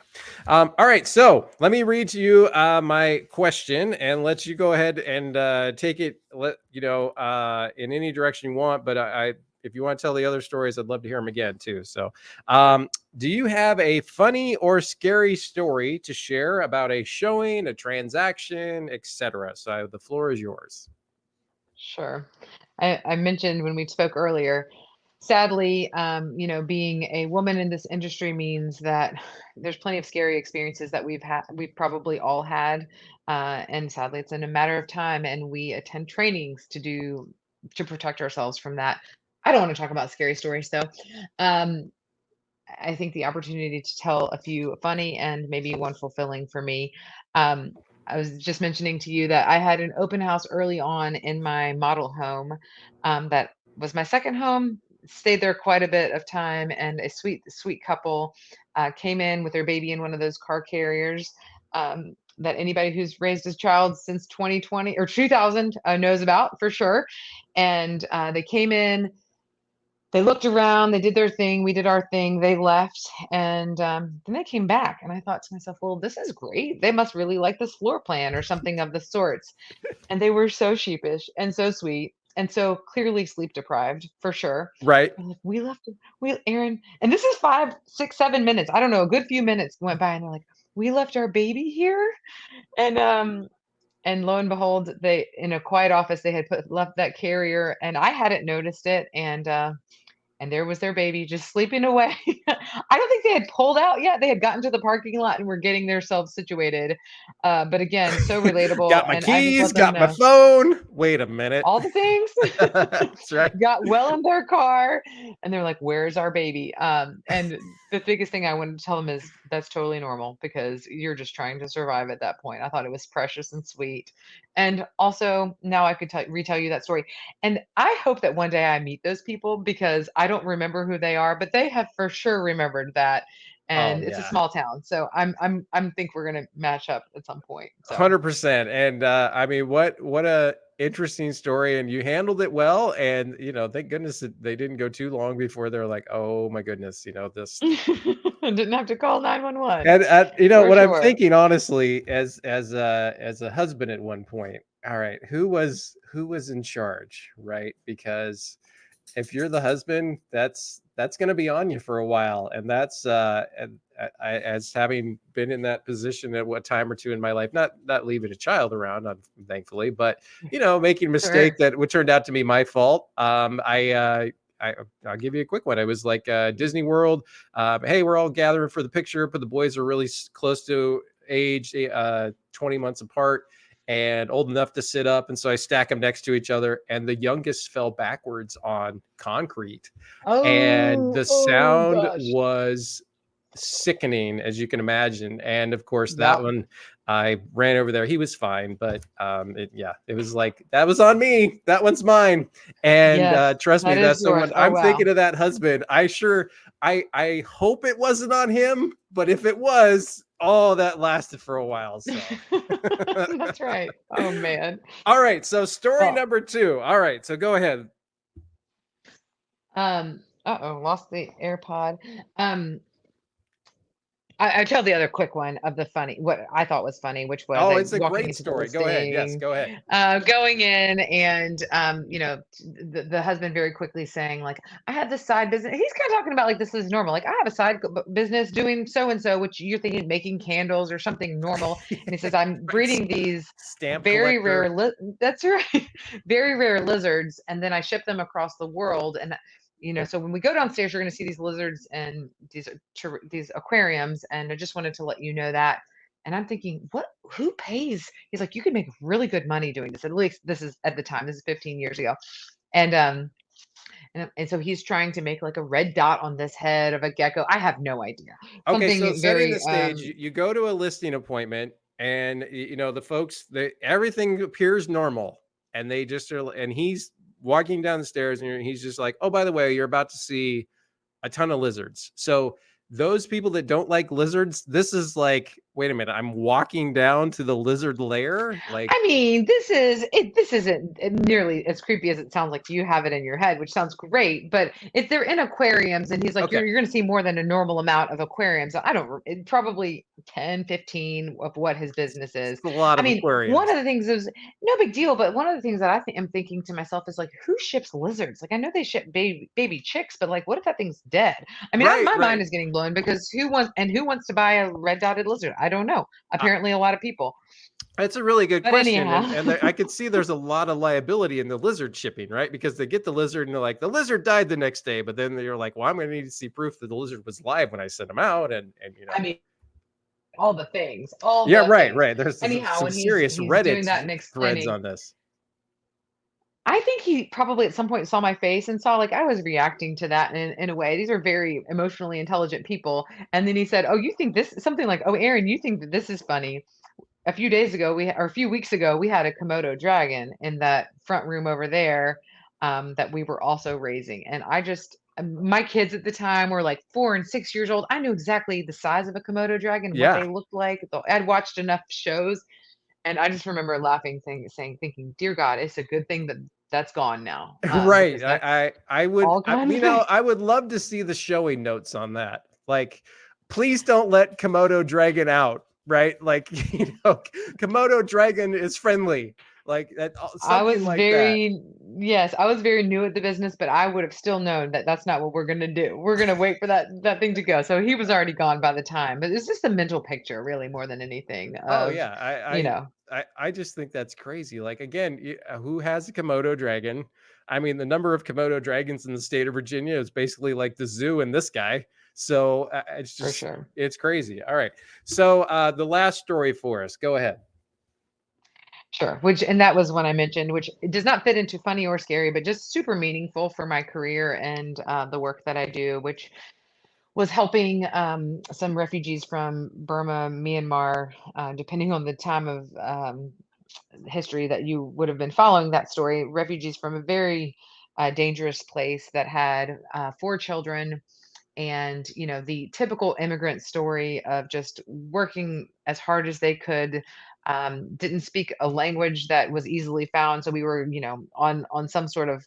[SPEAKER 1] All right. So let me read to you my question and let you go ahead and take it, in any direction you want. But if you want to tell the other stories, I'd love to hear them again too. So, do you have a funny or scary story to share about a showing, a transaction, etc.? So the floor is yours.
[SPEAKER 2] Sure. I mentioned when we spoke earlier, sadly, being a woman in this industry means that there's plenty of scary experiences that we've probably all had. And sadly, it's in a matter of time, and we attend trainings to protect ourselves from that. I don't want to talk about scary stories though. Um, I think the opportunity to tell a few funny and maybe one fulfilling for me. Um, I was just mentioning to you that I had an open house early on in my model home. That was my second home. Stayed there quite a bit of time, and a sweet, sweet couple came in with their baby in one of those car carriers. That anybody who's raised a child since 2020 or 2000 knows about for sure. And they came in, they looked around, they did their thing, we did our thing, they left, and then they came back, and I thought to myself, well, this is great. They must really like this floor plan or something of the sorts. And they were so sheepish and so sweet and so clearly sleep deprived for sure.
[SPEAKER 1] Right.
[SPEAKER 2] They're like, we Aaron, and this is 5, 6, 7 minutes. I don't know, a good few minutes went by, and they're like, we left our baby here. And lo and behold, they in a quiet office, they had left that carrier, and I hadn't noticed it. And there was their baby just sleeping away. I don't think they had pulled out yet. They had gotten to the parking lot and were getting themselves situated. But again, so relatable.
[SPEAKER 1] Got my
[SPEAKER 2] And I just
[SPEAKER 1] keys,
[SPEAKER 2] let them
[SPEAKER 1] got my
[SPEAKER 2] know
[SPEAKER 1] phone. Wait a minute.
[SPEAKER 2] all the things.
[SPEAKER 1] That's right.
[SPEAKER 2] Got well in their car, and they're like, "Where's our baby?" And the biggest thing I wanted to tell them is that's totally normal because you're just trying to survive at that point. I thought it was precious and sweet, and also now I could retell you that story. And I hope that one day I meet those people because I don't remember who they are, but they have for sure remembered that.
[SPEAKER 1] Oh
[SPEAKER 2] And it's a
[SPEAKER 1] yeah.
[SPEAKER 2] small town, so I'm think we're gonna match up at some point. So
[SPEAKER 1] 100%. And I mean, what a interesting story. And you handled it well. And thank goodness that they didn't go too long before they're like, oh my goodness, this.
[SPEAKER 2] didn't have to call 911
[SPEAKER 1] And
[SPEAKER 2] for
[SPEAKER 1] what I'm
[SPEAKER 2] sure.
[SPEAKER 1] thinking honestly, as a husband at one point. All right, who was in charge, right? Because if you're the husband, that's going to be on you for a while, and that's and as having been in that position at what time or two in my life, not leaving a child around, thankfully, but making a mistake
[SPEAKER 2] Sure.
[SPEAKER 1] that would turned out to be my fault. I'll give you a quick one. I was like Disney World. Hey, we're all gathering for the picture, but the boys are really close to age, 20 months apart and old enough to sit up. And so I stack them next to each other. And the youngest fell backwards on concrete. And
[SPEAKER 2] Oh,
[SPEAKER 1] the
[SPEAKER 2] oh
[SPEAKER 1] sound
[SPEAKER 2] gosh.
[SPEAKER 1] was sickening, as you can imagine. And of course, that
[SPEAKER 2] Yep.
[SPEAKER 1] one, I ran over there. He was fine, but it was like, that was on me. That one's mine. And
[SPEAKER 2] Yes,
[SPEAKER 1] trust me,
[SPEAKER 2] that is
[SPEAKER 1] that's so
[SPEAKER 2] yours.
[SPEAKER 1] when
[SPEAKER 2] Oh,
[SPEAKER 1] I'm thinking
[SPEAKER 2] wow.
[SPEAKER 1] of that husband, I hope it wasn't on him, but if it was, oh, that lasted for a while. So
[SPEAKER 2] That's right. Oh, man.
[SPEAKER 1] all right, so story
[SPEAKER 2] Well,
[SPEAKER 1] number 2. All right, so go ahead.
[SPEAKER 2] uh-oh, lost the AirPod. Um, I tell the other quick one of the funny, what I thought was funny, which was
[SPEAKER 1] Oh,
[SPEAKER 2] I
[SPEAKER 1] it's a
[SPEAKER 2] walking
[SPEAKER 1] great
[SPEAKER 2] into the
[SPEAKER 1] story. Go ahead. Yes,
[SPEAKER 2] listing,
[SPEAKER 1] go ahead.
[SPEAKER 2] going in and, the husband very quickly saying like, I have this side business. He's kind of talking about like, this is normal. Like I have a side business doing so-and-so, which you're thinking making candles or something normal. And he says, I'm
[SPEAKER 1] Right.
[SPEAKER 2] breeding these
[SPEAKER 1] Stamp
[SPEAKER 2] very rare,
[SPEAKER 1] collector.
[SPEAKER 2] that's right, very rare lizards. And then I ship them across the world. And so when we go downstairs, you're going to see these lizards and these aquariums. And I just wanted to let you know that. And I'm thinking, who pays? He's like, you can make really good money doing this. At least this is at the time, this is 15 years ago. And, and so he's trying to make like a red dot on this head of a gecko. I have no idea.
[SPEAKER 1] Okay, so
[SPEAKER 2] Something
[SPEAKER 1] setting the
[SPEAKER 2] very,
[SPEAKER 1] stage, you go to a listing appointment and the folks, everything appears normal and they just are, and he's walking down the stairs and he's just like, "Oh, by the way, you're about to see a ton of lizards." So those people that don't like lizards, this is like, wait a minute, I'm walking down to the lizard lair? Like,
[SPEAKER 2] I mean, this isn't nearly as creepy as it sounds like you have it in your head, which sounds great. But if they're in aquariums, and he's like,
[SPEAKER 1] okay,
[SPEAKER 2] you're going to see more than a normal amount of aquariums. I don't, probably 10, 15 of what his business
[SPEAKER 1] it's
[SPEAKER 2] is.
[SPEAKER 1] a lot
[SPEAKER 2] I
[SPEAKER 1] of
[SPEAKER 2] mean, one
[SPEAKER 1] aquariums.
[SPEAKER 2] of the things is no big deal, but one of the things that am thinking to myself is like, who ships lizards? Like, I know they ship baby chicks, but like, what if that thing's dead? I mean,
[SPEAKER 1] Right,
[SPEAKER 2] my mind
[SPEAKER 1] right.
[SPEAKER 2] is getting blown because who wants to buy a red dotted lizard? I don't know. Apparently, a lot of people.
[SPEAKER 1] It's a really good
[SPEAKER 2] But
[SPEAKER 1] question,
[SPEAKER 2] anyhow,
[SPEAKER 1] and I could see there's a lot of liability in the lizard shipping, right? Because they get the lizard and they're like, the lizard died the next day, but then they're like, well, I'm going to need to see proof that the lizard was live when I sent him out, and
[SPEAKER 2] I mean, all the things, all
[SPEAKER 1] yeah,
[SPEAKER 2] the
[SPEAKER 1] right,
[SPEAKER 2] things.
[SPEAKER 1] right. There's
[SPEAKER 2] Anyhow,
[SPEAKER 1] some
[SPEAKER 2] when he's
[SPEAKER 1] serious
[SPEAKER 2] he's doing
[SPEAKER 1] Reddit
[SPEAKER 2] that and
[SPEAKER 1] threads
[SPEAKER 2] explaining,
[SPEAKER 1] on this.
[SPEAKER 2] I think he probably at some point saw my face and saw like I was reacting to that in a way. These are very emotionally intelligent people. And then he said, "Oh, you think this something like, oh, Erin, you think that this is funny." A few days ago, or a few weeks ago, we had a Komodo dragon in that front room over there that we were also raising. And my kids at the time were like 4 and 6 years old. I knew exactly the size of a Komodo dragon, what
[SPEAKER 1] Yeah,
[SPEAKER 2] they looked like. I'd watched enough shows, and I just remember laughing, thinking, "Dear God, it's a good thing that that's gone now,
[SPEAKER 1] right.
[SPEAKER 2] because that's
[SPEAKER 1] I would,
[SPEAKER 2] all gone."
[SPEAKER 1] I would love to see the showing notes on that. Like, please don't let Komodo dragon out, right? Like, Komodo dragon is friendly, like that,
[SPEAKER 2] I
[SPEAKER 1] something
[SPEAKER 2] was
[SPEAKER 1] like that.
[SPEAKER 2] very Yes, I was very new at the business, but I would have still known that that's not what we're gonna do. We're gonna wait for that thing to go. So he was already gone by the time. But it's just a mental picture, really, more than anything.
[SPEAKER 1] Oh
[SPEAKER 2] Of
[SPEAKER 1] yeah,
[SPEAKER 2] you know,
[SPEAKER 1] I just think that's crazy. Like again, who has a Komodo dragon? I mean, the number of Komodo dragons in the state of Virginia is basically like the zoo and this guy. So it's
[SPEAKER 2] for
[SPEAKER 1] just
[SPEAKER 2] sure.
[SPEAKER 1] it's crazy. All right, so the last story for us. Go ahead.
[SPEAKER 2] Sure. Which and that was when I mentioned, which it does not fit into funny or scary, but just super meaningful for my career and the work that I do, which was helping some refugees from Burma, Myanmar, depending on the time of history that you would have been following that story. Refugees from a very dangerous place that had 4 children, and the typical immigrant story of just working as hard as they could. Didn't speak a language that was easily found, so we were on some sort of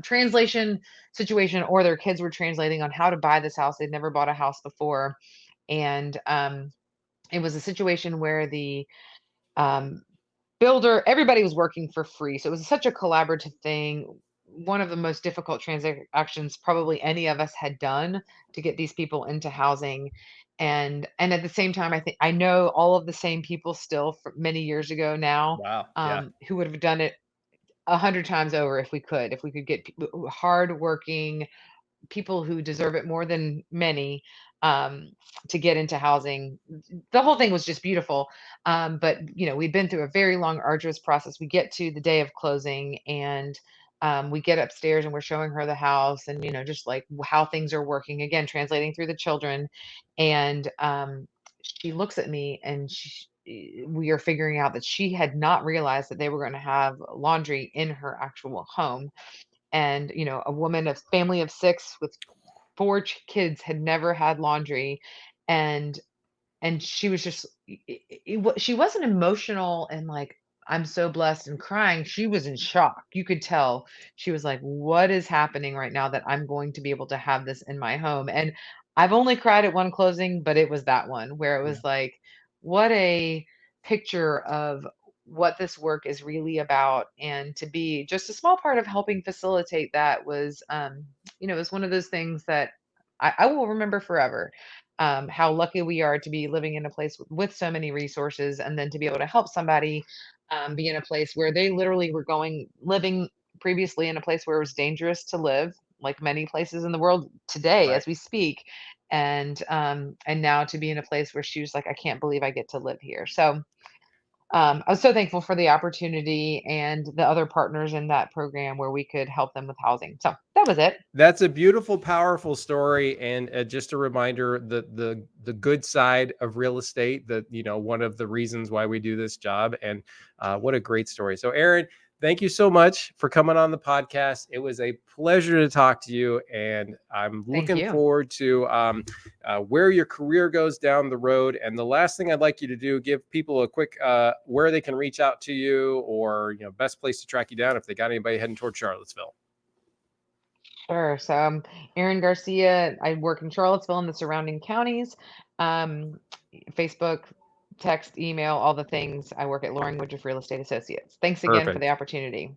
[SPEAKER 2] translation situation, or their kids were translating on how to buy this house. They'd never bought a house before, and it was a situation where the um, builder, everybody was working for free, so it was such a collaborative thing. One of the most difficult transactions probably any of us had done to get these people into housing. And at the same time, I know all of the same people still many years ago now,
[SPEAKER 1] Wow. Yeah.
[SPEAKER 2] who would have done it 100 times over if we could get hardworking people who deserve it more than many, um, to get into housing. The whole thing was just beautiful. But we'd been through a very long, arduous process. We get to the day of closing, and we get upstairs and we're showing her the house, and just like how things are working. Again, translating through the children, and she looks at me, and we are figuring out that she had not realized that they were going to have laundry in her actual home. And a woman, a family of 6 with 4 kids, had never had laundry. And and she was just she wasn't emotional and like, "I'm so blessed," and crying. She was in shock. You could tell. She was like, "What is happening right now that I'm going to be able to have this in my home?" And I've only cried at one closing, but it was that one where it
[SPEAKER 1] Yeah.
[SPEAKER 2] was like, what a picture of what this work is really about. And to be just a small part of helping facilitate that was, it was one of those things that I will remember forever. How lucky we are to be living in a place with so many resources, and then to be able to help somebody be in a place where they literally were living previously in a place where it was dangerous to live, like many places in the world today
[SPEAKER 1] Right.
[SPEAKER 2] as we speak. And now to be in a place where she was like, "I can't believe I get to live here." So I was so thankful for the opportunity and the other partners in that program where we could help them with housing. So that was it.
[SPEAKER 1] That's a beautiful, powerful story, and just a reminder that the good side of real estate. That one of the reasons why we do this job, and what a great story. So, Erin, thank you so much for coming on the podcast. It was a pleasure to talk to you, and I'm
[SPEAKER 2] Thank
[SPEAKER 1] looking
[SPEAKER 2] you.
[SPEAKER 1] forward to where your career goes down the road. And the last thing I'd like you to do, give people a quick where they can reach out to you, or best place to track you down if they got anybody heading toward Charlottesville.
[SPEAKER 2] Sure. So I'm Erin Garcia. I work in Charlottesville and the surrounding counties. Um, Facebook, text, email, all the things. I work at Loring Woodriff Real Estate Associates. Thanks again for the
[SPEAKER 1] Perfect.
[SPEAKER 2] opportunity.